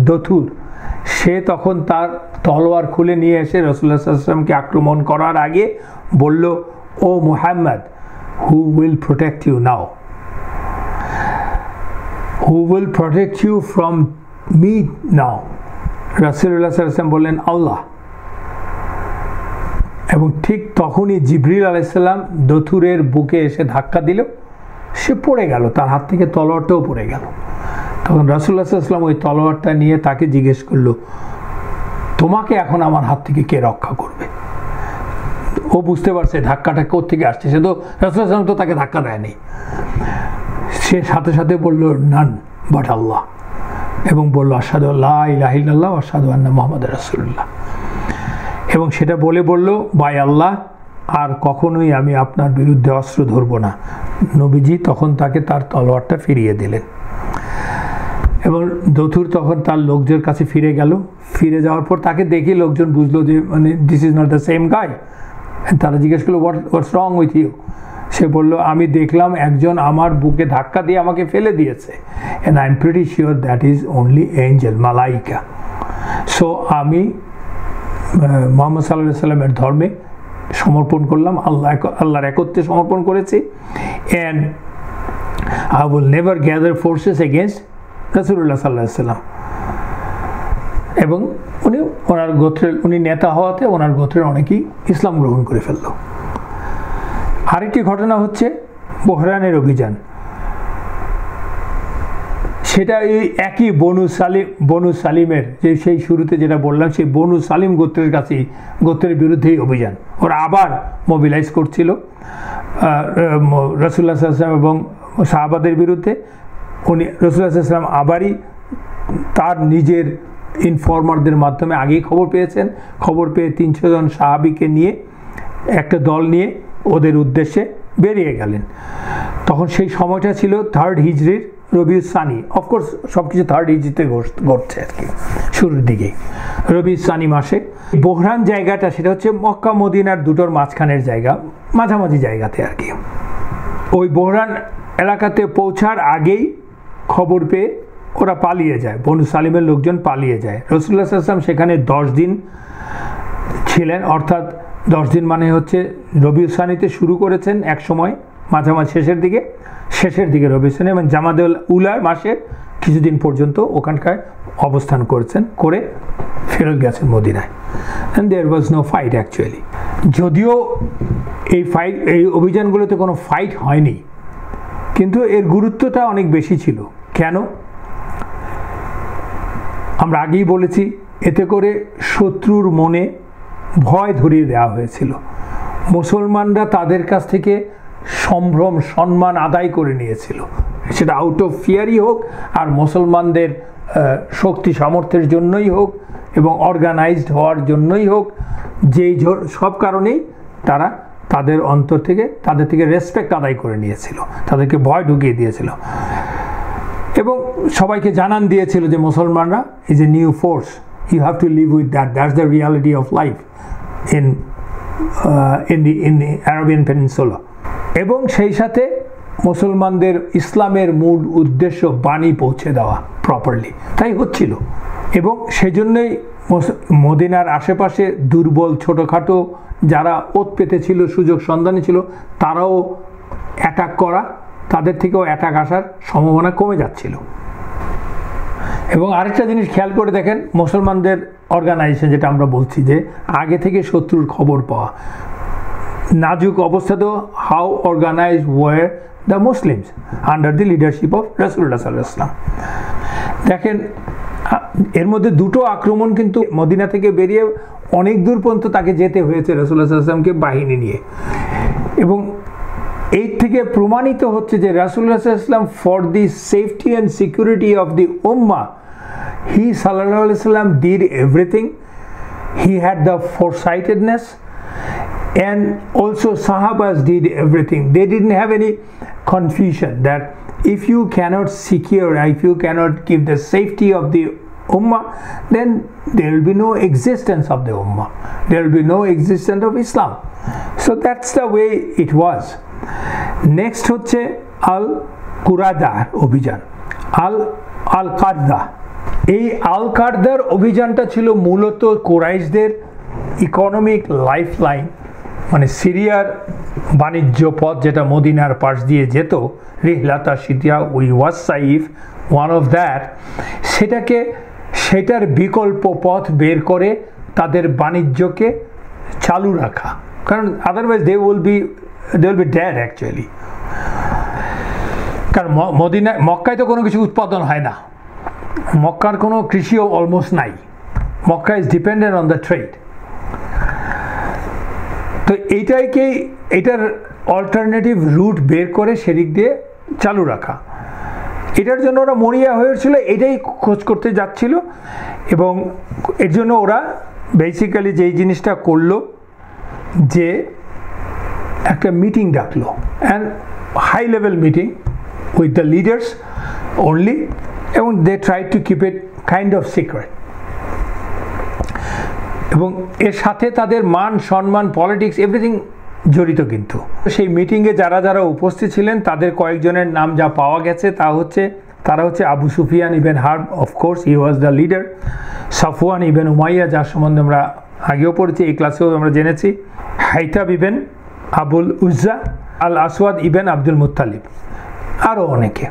দথুর। সে তখন তার তলোয়ার খুলে নিয়ে এসে রাসূলুল্লাহ সাল্লাল্লাহু আলাইহি ওয়াসাল্লামকে আক্রমণ করার আগে বলল, O Muhammad, who will protect you now? Who will protect you from me now? রাসূলুল্লাহ সাল্লাল্লাহু আলাইহি ওয়াসাল্লাম বললেন, আল্লাহ। এবং ঠিক তখনই জিবরিল আলাইহিস সালাম দথুরের বুকে এসে ধাক্কা দিল, সে পড়ে গেল, তার হাত থেকে তলোয়ারটাও পড়ে গেল। তখন রাসূলুল্লাহ সাল্লাল্লাহু আলাইহি ওয়াসাল্লাম ওই তলোয়ারটা নিয়ে তাকে জিজ্ঞেস করলো, তোমাকে এখন আমার হাত থেকে কে রক্ষা করবে? ও বুঝতে পারছে ধাক্কাটা কোত্থেকে আসছে, সে তো রাসূলুল্লাহ সাল্লাল্লাহু আলাইহি ওয়াসাল্লাম তো তাকে ধাক্কা দেয়নি। সে সাথে সাথে বলল, নান বাট আল্লাহ, এবং বলল, আশহাদু আল্লা ইলাহা ইল্লাল্লাহ ওয়া আশহাদু আন্না মুহাম্মাদার রাসূলুল্লাহ। এবং সেটা বলল, বাই আল্লাহ, আর কখনোই আমি আপনার বিরুদ্ধে অস্ত্র ধরব না। নবীজি তখন তাকে তার তলোয়ারটা ফিরিয়ে দিলেন। এবং দথুর তখন তার লোকজনের কাছে ফিরে গেল। ফিরে যাওয়ার পর তাকে দেখে লোকজন বুঝলো যে মানে this is not the same guy. তারা জিজ্ঞেস করলো, হোয়াটস রং উইথ ইউ? সে বলল আমি দেখলাম একজন আমার বুকে ধাক্কা দিয়ে আমাকে ফেলে দিয়েছে, and I'm pretty sure that is only angel, Malaika. So আমি মুহাম্মদ সাল্লাল্লাহু আলাইহি সাল্লামের ধর্মে সমর্পণ করলাম, আল্লাহর একত্বে সমর্পণ করেছি, and I will never gather forces against রাসূলুল্লাহ সাল্লাল্লাহু আলাইহি সাল্লাম। এবং ওনার গোত্রের উনি নেতা হওয়াতে ওনার গোত্রের অনেকেই ইসলাম গ্রহণ করে ফেলল। আরেকটি ঘটনা হচ্ছে বহরানের অভিযান। সেটা এই একই বনু সালিমের যে সেই শুরুতে যেটা বললাম, সেই বনু সালিম গোত্রের বিরুদ্ধেই অভিযান। ওরা আবার মোবিলাইজ করছিল রাসূলুল্লাহ সাল্লাল্লাহু আলাইহি ওয়াসাল্লাম এবং সাহাবাদের বিরুদ্ধে। রাসূলুল্লাহ সাল্লাল্লাহু আলাইহি ওয়াসাল্লাম আবারই তার নিজের ইনফর্মারদের মাধ্যমে আগেই খবর পেয়েছেন। খবর পেয়ে 300 জন সাহাবীকে নিয়ে একটা দল নিয়ে ওদের উদ্দেশ্যে বেরিয়ে গেলেন। তখন সেই সময়টা ছিল 3rd হিজরির রবিউল সানি। অফকোর্স সব কিছু 3rd হিজরিতে ঘটছে আর কি, শুরুর দিকে রবিউল সানি মাসে। বহরান জায়গাটা সেটা হচ্ছে মক্কা মদিনার দুটোর মাঝখানের জায়গা, মাঝামাঝি জায়গাতে আর কি। ওই বহরান এলাকাতে পৌঁছার আগেই খবর পেয়ে ওরা পালিয়ে যায়, বনু সালিমের লোকজন পালিয়ে যায়। রাসূলুল্লাহ সাল্লাল্লাহু আলাইহি ওয়াসাল্লাম সেখানে 10 দিন ছিলেন, অর্থাৎ 10 দিন মানে হচ্ছে রবিউল সানিতে শুরু করেছেন এক সময়, মাঝামাঝি শেষের দিকে রবিউল সানি এবং জামাদুল উলার মাসে কিছুদিন পর্যন্ত ওখানকার অবস্থান করেছেন, করে ফেরত গেছেন মদিনায়। And there was no fight actually. যদিও এই অভিযানগুলোতে কোনো ফাইট হয়নি, কিন্তু এর গুরুত্বটা অনেক বেশি ছিল। কেন? আমরা আগেই বলেছি, এতে করে শত্রুর মনে ভয় ধরিয়ে দেওয়া হয়েছিল। মুসলমানরা তাদের কাছ থেকে সম্ভ্রম সম্মান আদায় করে নিয়েছিল, সেটা আউট অফ ফিয়ারই হোক আর মুসলমানদের শক্তি সামর্থ্যের জন্যই হোক এবং অর্গানাইজড হওয়ার জন্যই হোক, যেই সব কারণেই তারা তাদের অন্তর থেকে তাদের থেকে রেসপেক্ট আদায় করে নিয়েছিল, তাদেরকে ভয় ঢুকিয়ে দিয়েছিল এবং সবাইকে জানান দিয়েছিল যে মুসলমানরা is a new force, you have to live with that's the reality of life in the Arabian peninsula. এবং সেই সাথে মুসলমানদের ইসলামের মূল উদ্দেশ্য বাণী পৌঁছে দেওয়া প্রপারলি, তাই হচ্ছিল। এবং সেজন্যই মদিনার আশেপাশে দুর্বল ছোটোখাটো যারা ওত পেতে ছিল, সুযোগ সন্ধানী ছিল, তারাও অ্যাটাক করা, তাদের থেকেও অ্যাটাক আসার সম্ভাবনা কমে যাচ্ছিল। এবং আরেকটা জিনিস খেয়াল করে দেখেন, মুসলমানদের অর্গানাইজেশন যেটা আমরা বলছি যে আগে থেকে শত্রুর খবর পাওয়া, নাজুক অবস্থাতেও how organise were the Muslims under the leadership of রাসূলুল্লাহ সাল্লাল্লাহু আলাইহি ওয়াসাল্লাম। দেখেন এর মধ্যে দুটো আক্রমণ কিন্তু মদিনা থেকে বেরিয়ে অনেক দূর পর্যন্ত তাকে যেতে হয়েছে রাসূলুল্লাহ সাল্লাল্লাহু আলাইহি ওয়াসাল্লামকে বাহিনী নিয়ে। এবং এই থেকে প্রমাণিত হচ্ছে যে রাসূলুল্লাহ সাল্লাল্লাহু আলাইহি ওয়াসাল্লাম for the safety and security of the ummah, he সাল্লাল্লাহু আলাইহি ওয়াসাল্লাম did everything. He had the foresightedness and also Sahabas did everything. They didn't have any confusion that if you cannot secure, if you cannot give the safety of the ummah, then there will be no existence of the ummah, there will be no existence of Islam. So that's the way it was. Next হচ্ছে আল কুরাদা অভিযান, আল কারদা। এই আল কারদার অভিযানটা ছিল মূলত কুরাইশদের ইকোনমিক লাইফলাইন, মানে সিরিয়ার বাণিজ্য পথ যেটা মদিনার পাশ দিয়ে যেত, রিহলাতা সিরিয়া উই ওয়াজ সাইফ ওয়ান অফ দ্যাট, সেটার বিকল্প পথ বের করে তাদের বাণিজ্যকে চালু রাখা, কারণ otherwise they will be dead actually. কারণ মক্কায় তো কোনো কিছু উৎপাদন হয় না, মক্কার কোনো কৃষিও অলমোস্ট নাই, Mecca is dependent on the trade. তো এটার অল্টারনেটিভ রুট বের করে সেদিক দিয়ে চালু রাখা, এটার জন্য ওরা মরিয়া হয়েছিল, এটাই খোঁজ করতে যাচ্ছিল। এবং এর জন্য ওরা বেসিক্যালি যেই জিনিসটা করলো যে একটা মিটিং ডাকলো, and high level meeting with the leaders only, এবং they try to keep it kind of secret. এবং এর সাথে তাদের মান সম্মান, পলিটিক্স, এভরিথিং জড়িত। কিন্তু সেই মিটিংয়ে যারা যারা উপস্থিত ছিলেন তাদের কয়েকজনের নাম যা পাওয়া গেছে তারা হচ্ছে Abu Sufyan ibn Harb, of course he was the leader, Safwan ibn Umayya যার সম্বন্ধে আমরা আগেও পড়েছি, এই ক্লাসেও আমরা জেনেছি, Haitab ibn Abul Uzza, Al Aswad ইবেন আব্দুল মুত্তালিব, আরও অনেকে।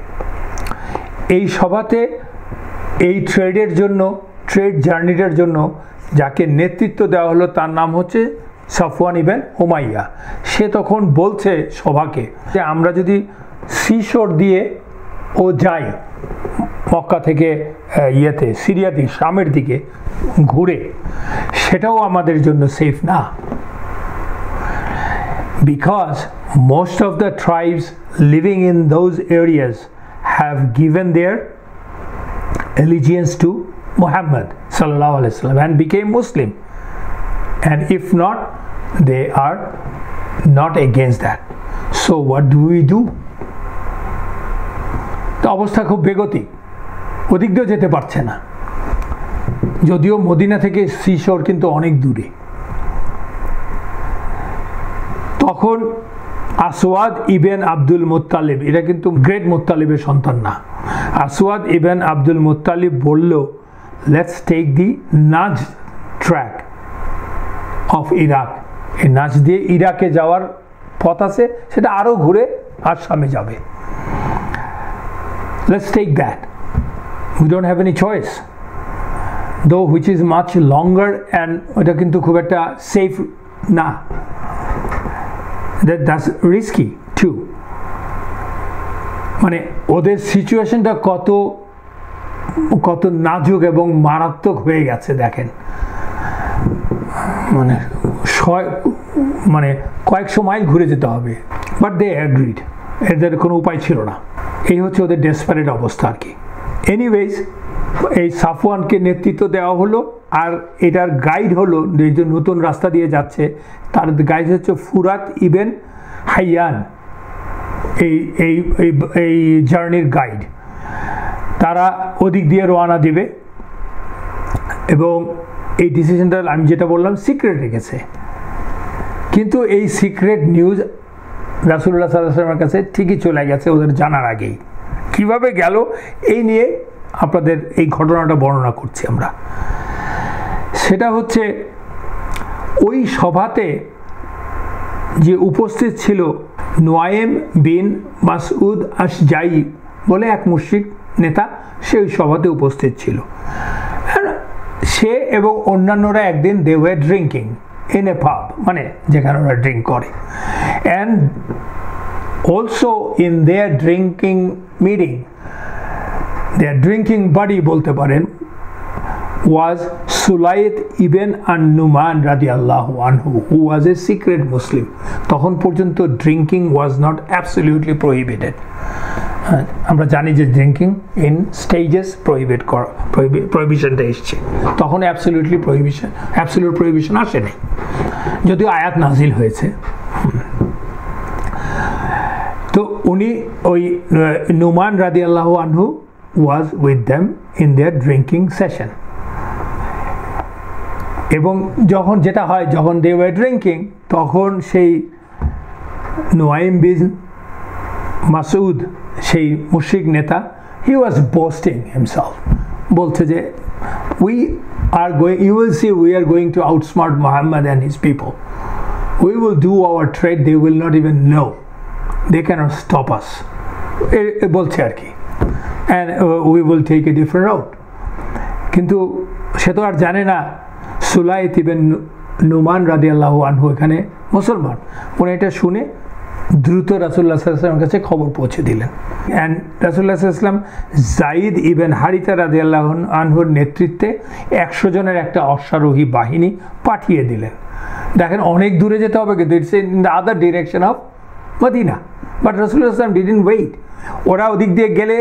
এই সভাতে এই ট্রেড জার্নিটার জন্য যাকে নেতৃত্ব দেওয়া হলো তার নাম হচ্ছে সাফওয়ান ইবেন উমাইয়া। সে তখন বলছে সভাকে যে আমরা যদি সিশোর দিয়ে যাই মক্কা থেকে সিরিয়াতে শামের দিকে ঘুরে, সেটাও আমাদের জন্য সেফ না, because most of the tribes living in those areas have given their allegiance to Muhammad sallallahu alaihi wasallam and became Muslim, and if not, they are not against that. So what do we do? তো অবস্থা খুব বেগতিক, ওদিক দিয়েও যেতে পারছে না, যদিও মদিনা থেকে সিশোর কিন্তু অনেক দূরে। তখন আসওয়াদ ইবেন আব্দুল মুত্তালিব, এটা কিন্তু গ্রেট মুত্তালিবের সন্তান না, আসওয়াদ ইবেন আব্দুল মুত্তালিব বলল, let's take the Najd track of Iraq. এই নাজ দিয়ে ইরাকে যাওয়ার পথ আছে, সেটা আরও ঘুরে আসামে যাবে। Let's take that, we don't have any choice, though which is much longer, and ওটা কিন্তু খুব একটা সেফ না, that's risky too. মানে ওদের সিচুয়েশনটা কত নাজুক এবং মারাত্মক হয়ে গেছে দেখেন, মানে কয়েকশো মাইল ঘুরে যেতে হবে, বাট দে অ্যাগ্রিড, এদের কোনো উপায় ছিল না। এই হচ্ছে ওদের ডেসপারেট অবস্থা আর কি। এনিওয়েজ, এই সাফওয়ানকে নেতৃত্ব দেওয়া হলো, আর এটার গাইড হলো, এই যে নতুন রাস্তা দিয়ে যাচ্ছে তার গাইড হচ্ছে ফুরাত ইবেন হাইয়ান, এই জার্নির গাইড। তারা ওদিক দিয়ে রওনা দেবে এবং এই ডিসিশনটা আমি যেটা বললাম সিক্রেট রেখেছে, কিন্তু এই সিক্রেট নিউজ রাসূলুল্লাহ সাল্লাল্লাহু আলাইহি ওয়াসাল্লামের কাছে ঠিকই চলে গেছে ওদের জানার আগেই। কিভাবে গেল এই নিয়ে আপনাদের এই ঘটনাটা বর্ণনা করছি আমরা। সেটা হচ্ছে ওই সভাতে যে উপস্থিত ছিল নুয়াইম বিন মাসউদ আশজাই বলে এক মুশরিক নেতা, সে ওই সভাতে উপস্থিত ছিল। সে এবং অন্যান্যরা একদিন they were drinking in a pub, মানে যেখানে ওরা ড্রিঙ্ক করে, and also in their drinking meeting, their drinking buddy বলতে পারেন, was Sulayt ibn an-Numan radiallahu anhu, who was a secret Muslim. তখন পর্যন্ত drinking was not absolutely prohibited. আমরা জানি যে ড্রিঙ্কিং ইন স্টেজেস প্রহিবিশনটা এসছে, তখন অ্যাবসলিউট প্রহিবিশন আসেনি, যদিও আয়াত নাজিল হয়েছে। তো উনি ওই নুমান রাদিয়াল্লাহু আনহু was with them in their drinking session, এবং যখন যেটা হয়, যখন দে ওয়ার ড্রিঙ্কিং, তখন সেই নুয়াইম বিন মাসউদ, সেই মুশরিক নেতা, হি ওয়াজ বোস্টিং হিমসেলফ, বলছে যে you will see we are going to outsmart Muhammad and his people, we will do our trade, they will not even know, they cannot stop us, বলছে আর কি, and we will take a different route. কিন্তু সে তো আর জানে না সুলাইত ইবনে নুমান রাদিয়াল্লাহু আনহু এখানে মুসলমান। উনি এটা শুনে দ্রুত রাসূলুল্লাহ সাল্লাল্লাহু আলাইহি ওয়াসাল্লামের কাছে খবর পৌঁছে দিলেন, অ্যান্ড রাসূলুল্লাহ সাল্লাল্লাহু আলাইহি ওয়াসাল্লাম যায়েদ ইবনে হারিতা রাদিয়াল্লাহু আনহুর নেতৃত্বে 100 জনের একটা অশ্বারোহী বাহিনী পাঠিয়ে দিলেন। দেখেন অনেক দূরে যেতে হবে, কিন্তু it's in the other direction of Madina, but রাসূলুল্লাহ সাল্লাল্লাহু আলাইহি ওয়াসাল্লাম ডিডন্ট ওয়েট। ওরা ওদিক দিয়ে গেলে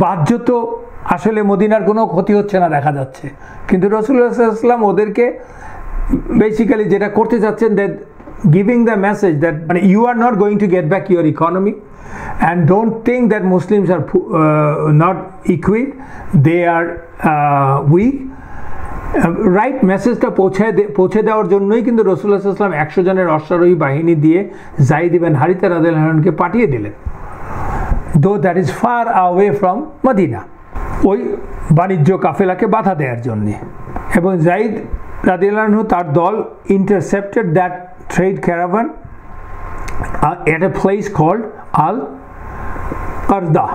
বাহ্যত আসলে মদিনার কোনো ক্ষতি হচ্ছে না দেখা যাচ্ছে, কিন্তু রাসূলুল্লাহ সাল্লাল্লাহু আলাইহি ওয়াসাল্লাম ওদেরকে বেসিক্যালি যেটা করতে চাচ্ছেন, that giving the message that you are not going to get back your economy, and don't think that Muslims are not equipped, they are weak, right মেসেজটা পৌঁছে দেওয়ার জন্যই কিন্তু রাসূলুল্লাহ সাল্লাল্লাহু আলাইহি ওয়াসাল্লাম 100 জনের অশ্বারোহী বাহিনী দিয়ে যায়েদ ইবনে হারিসা রাদিয়াল্লাহু আনহুকে পাঠিয়ে দিলেন, though that is far away from Medina, ওই বাণিজ্য কাফেলাকে বাধা দেওয়ার জন্যে। এবং যায়েদ রাদিয়াল্লাহু আনহু তার দল intercepted that trade caravan at a place called আল কারদা,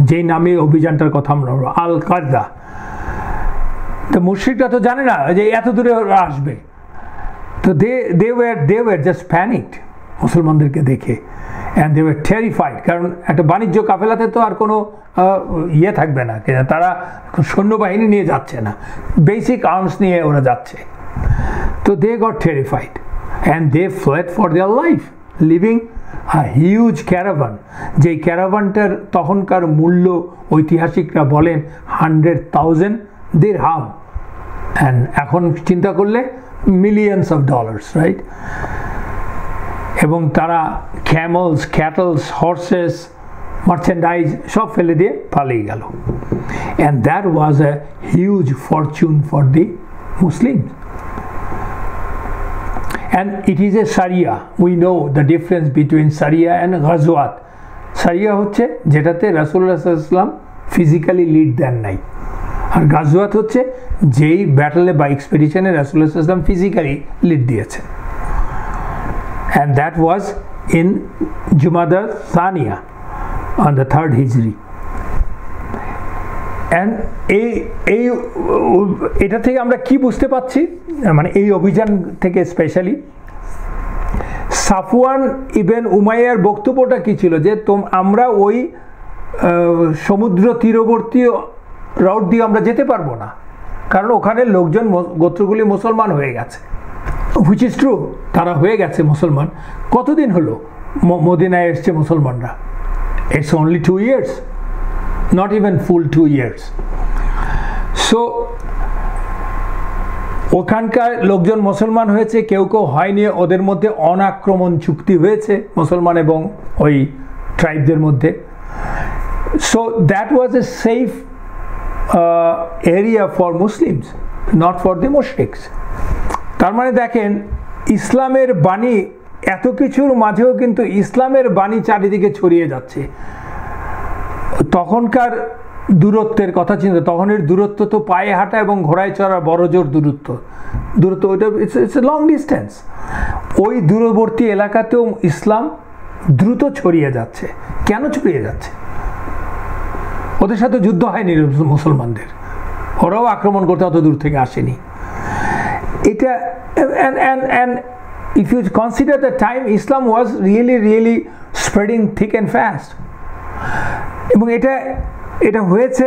যেই নামে অভিযানটার কথা আমরা আল কারদা। তো মুশরিকরা তো জানে না যে এত দূরে আসবে, তো they were just panicked মুসলমানদেরকে দেখে, and they were terrified, কারণ একটা বাণিজ্য কাফেলাতে তো আর কোনো ইয়ে থাকবে না, তারা সৈন্যবাহিনী নিয়ে যাচ্ছে না, বেসিক আর্মস নিয়ে ওরা যাচ্ছে। তো they got terrified and they fled for their life, leaving a huge caravan, যেই ক্যারাভানটার তখনকার মূল্য ঐতিহাসিকরা বলেন 100,000 দিরহাম, and এখন চিন্তা করলে millions of dollars, right? এবং তারা ক্যামেলস, ক্যাটলস, হর্সেস, মার্চেন্ডাইজ সব ফেলে দিয়ে পালিয়ে গেল, and that was a huge fortune for the Muslims. And it is a Sharia. We know the difference between Sharia and Ghazwat. Sharia হচ্ছে যেটাতে রাসূলুল্লাহ সাল্লাল্লাহু আলাইহি ওয়াসাল্লাম ফিজিক্যালি লিড দেন নাই, আর গাজওয়াত হচ্ছে যেই ব্যাটলে বা এক্সপেডিশনে রাসূলুল্লাহ সাল্লাল্লাহু আলাইহি ওয়াসাল্লাম ফিজিক্যালি লিড দিয়েছেন, and that was in Jumada Thaniya on the 3rd Hijri. And এটা থেকে আমরা কি বুঝতে পাচ্ছি, মানে এই অভিযান থেকে স্পেশালি সাফওয়ান ইবন উমাইয়ার বক্তব্যটা কি ছিল, যে আমরা ওই সমুদ্র তীরবর্তী রুট দিয়ে আমরা যেতে পারবো না, কারণ ওখানে লোকজন গোত্রগুলি মুসলমান হয়ে গেছে, হুইচ ইজ ট্রু, তারা হয়ে গেছে মুসলমান। কতদিন হলো মদিনায় এসছে মুসলমানরা? It's only 2 years, not even full 2 years. So ওখানকার লোকজন মুসলমান হয়েছে, কেউ কেউ হয়নি, ওদের মধ্যে অনাক্রমণ চুক্তি হয়েছে মুসলমান এবং ওই ট্রাইবদের মধ্যে। So that was a safe area for Muslims, not for the mushriks. তার মানে দেখেন ইসলামের বাণী এত কিছুর মাঝেও কিন্তু ইসলামের বাণী চারিদিকে ছড়িয়ে যাচ্ছে। তখনকার দূরত্বের কথা চিন্তা, তখনের দূরত্ব তো পায়ে হাঁটা এবং ঘোড়ায় চড়া বড় জোর দূরত্ব ওইটা ইটস এ লং ডিস্টেন্স। ওই দূরবর্তী এলাকাতেও ইসলাম দ্রুত ছড়িয়ে যাচ্ছে। কেন ছড়িয়ে যাচ্ছে? ওদের সাথে যুদ্ধ হয়নি মুসলমানদের, ওরাও আক্রমণ করতে অত দূর থেকে আসেনি। এটা and if you consider the time, Islam was really spreading thick and fast, এবং এটা হয়েছে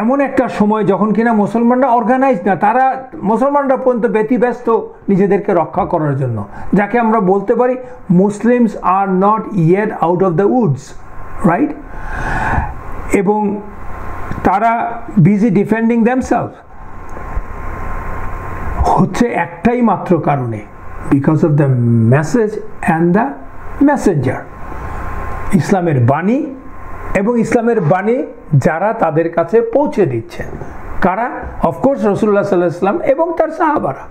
এমন একটা সময় যখন কিনা মুসলমানরা অর্গানাইজ না, তারা মুসলমানরা পর্যন্ত ব্যতিব্যস্ত নিজেদেরকে রক্ষা করার জন্য, যাকে আমরা বলতে পারি Muslims are not yet out of the Woods, right? এবং তারা বিজি ডিফেন্ডিং দেমসেলফ হচ্ছে একটাই মাত্র কারণে, because of the message and the Messenger, ইসলামের বাণী এবং ইসলামের বাণী যারা তাদের কাছে পৌঁছে দিচ্ছেন। কারা? অফকোর্স রাসূলুল্লাহ সাল্লাল্লাহু আলাইহি ওয়াসাল্লাম এবং তার সাহাবারা।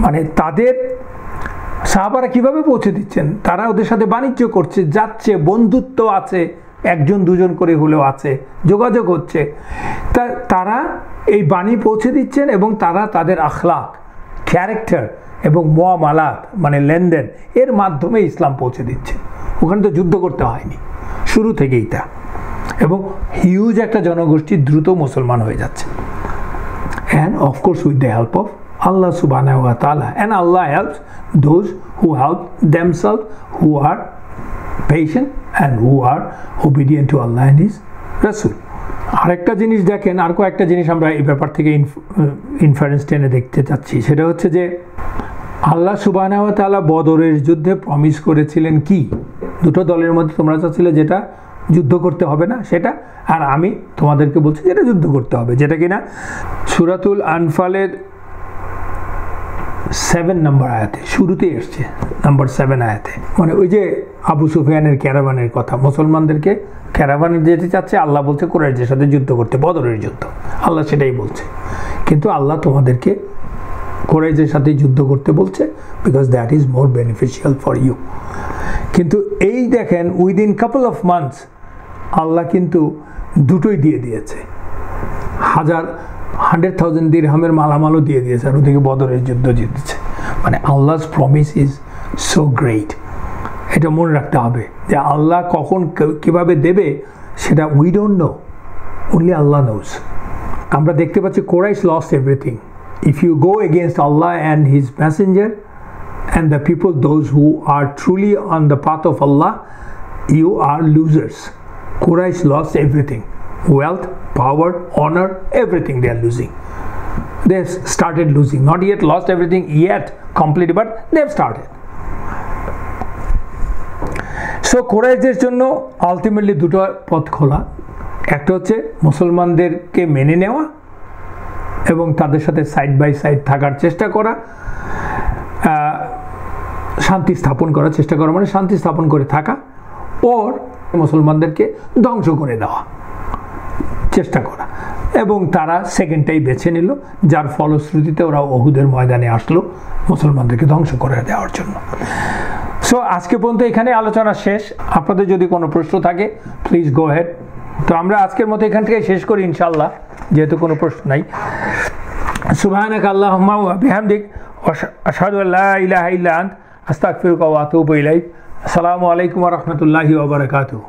মানে তাদের সাহাবারা কিভাবে পৌঁছে দিচ্ছেন? তারা ওদের সাথে বাণিজ্য করছে, যাচ্ছে, বন্ধুত্ব আছে, একজন দুজন করে হলেও আছে, যোগাযোগ হচ্ছে, তারা এই বাণী পৌঁছে দিচ্ছেন এবং তারা তাদের আখলাক, ক্যারেক্টার এবং মুআমালাত মানে লেনদেন এর মাধ্যমে ইসলাম পৌঁছে দিচ্ছে। ওখানে তো যুদ্ধ করতে হয়নি শুরু থেকেই তা, এবং হিউজ একটা জনগোষ্ঠী দ্রুত মুসলমান হয়ে যাচ্ছে। And of course with the help of Allah subhanahu wa ta'ala, and Allah helps those who help themselves, who are patient and who are obedient to Allah and His Rasul. আরেকটা জিনিস দেখেন, আর কয়েকটা জিনিস আমরা এই ব্যাপার থেকে ইনফারেন্স টেনে দেখতে চাচ্ছি, সেটা হচ্ছে যে আল্লাহ সুবহানাহু ওয়া তাআলা বদরের যুদ্ধে প্রমিস করেছিলেন কি? দুটো দলের মধ্যে তোমরা চাচ্ছিলে যেটা যুদ্ধ করতে হবে না সেটা, আর আমি তোমাদেরকে বলছি যেটা যুদ্ধ করতে হবে, যেটা কিনা সূরাতুল আনফালের 7 নম্বর আয়াতে শুরুতেই এসছে, নাম্বার 7 আয়াতে। মানে ওই যে আবু সুফিয়ানের ক্যারাভানের কথা, মুসলমানদেরকে ক্যারাভানে যেতে চাচ্ছে, আল্লাহ বলছে কুরাইশদের সাথে যুদ্ধ করতে, বদরের যুদ্ধ, আল্লাহ সেটাই বলছে। কিন্তু আল্লাহ তোমাদেরকে কুরাইশদের সাথে যুদ্ধ করতে বলছে because that is more beneficial for you. কিন্তু এই দেখেন উইদিন কাপল অফ মান্থস আল্লাহ কিন্তু দুটোই দিয়ে দিয়েছে, 100,000 দিরহামের মালামালও দিয়ে দিয়েছে, আর ওদিকে বদরের যুদ্ধ জিতেছে। মানে আল্লাহস প্রমিস ইজ সো গ্রেট। এটা মনে রাখতে হবে যে আল্লাহ কখন কিভাবে দেবে সেটা we don't know, only Allah knows. আমরা দেখতে পাচ্ছি Quraysh lost everything. If you go against Allah and his messenger and the people, those who are truly on the path of Allah, you are losers. Quraysh lost everything, wealth, power, honor, everything they are losing. They've started losing, not yet lost everything yet completely, but they've started. So Qurayshদের জন্য আলটিমেটলি দুটো পথ খোলা, একটা হচ্ছে মুসলমানদেরকে মেনে নেওয়া এবং তাদের সাথে সাইড বাই সাইড থাকার চেষ্টা করা, শান্তি স্থাপন করার চেষ্টা করা, মানে শান্তি স্থাপন করে থাকা, ওর মুসলমানদেরকে ধ্বংস করে দেওয়া চেষ্টা করা। এবং তারা সেকেন্ডটাই বেছে নিল, যার ফলশ্রুতিতে ওরা ওহুদের ময়দানে আসলো মুসলমানদেরকে ধ্বংস করে দেওয়ার জন্য। সো আজকে পর্যন্ত এখানে আলোচনা শেষ। আপনাদের যদি কোনো প্রশ্ন থাকে প্লিজ গো হেড। তো আমরা আজকের মতো এখান থেকে শেষ করি ইনশাল্লাহ, যেহেতু কোনো প্রশ্ন নাই। সুবহানাকা আল্লাহুম্মা ওয়া বিহামদিক আশহাদু আল্লা ইলাহা ইল্লা আনতা আস্তাগফিরুকা ওয়া আতুবু ইলাইক। আসসালামু আলাইকুম ওয়া রাহমাতুল্লাহি ওয়া বারাকাতুহু।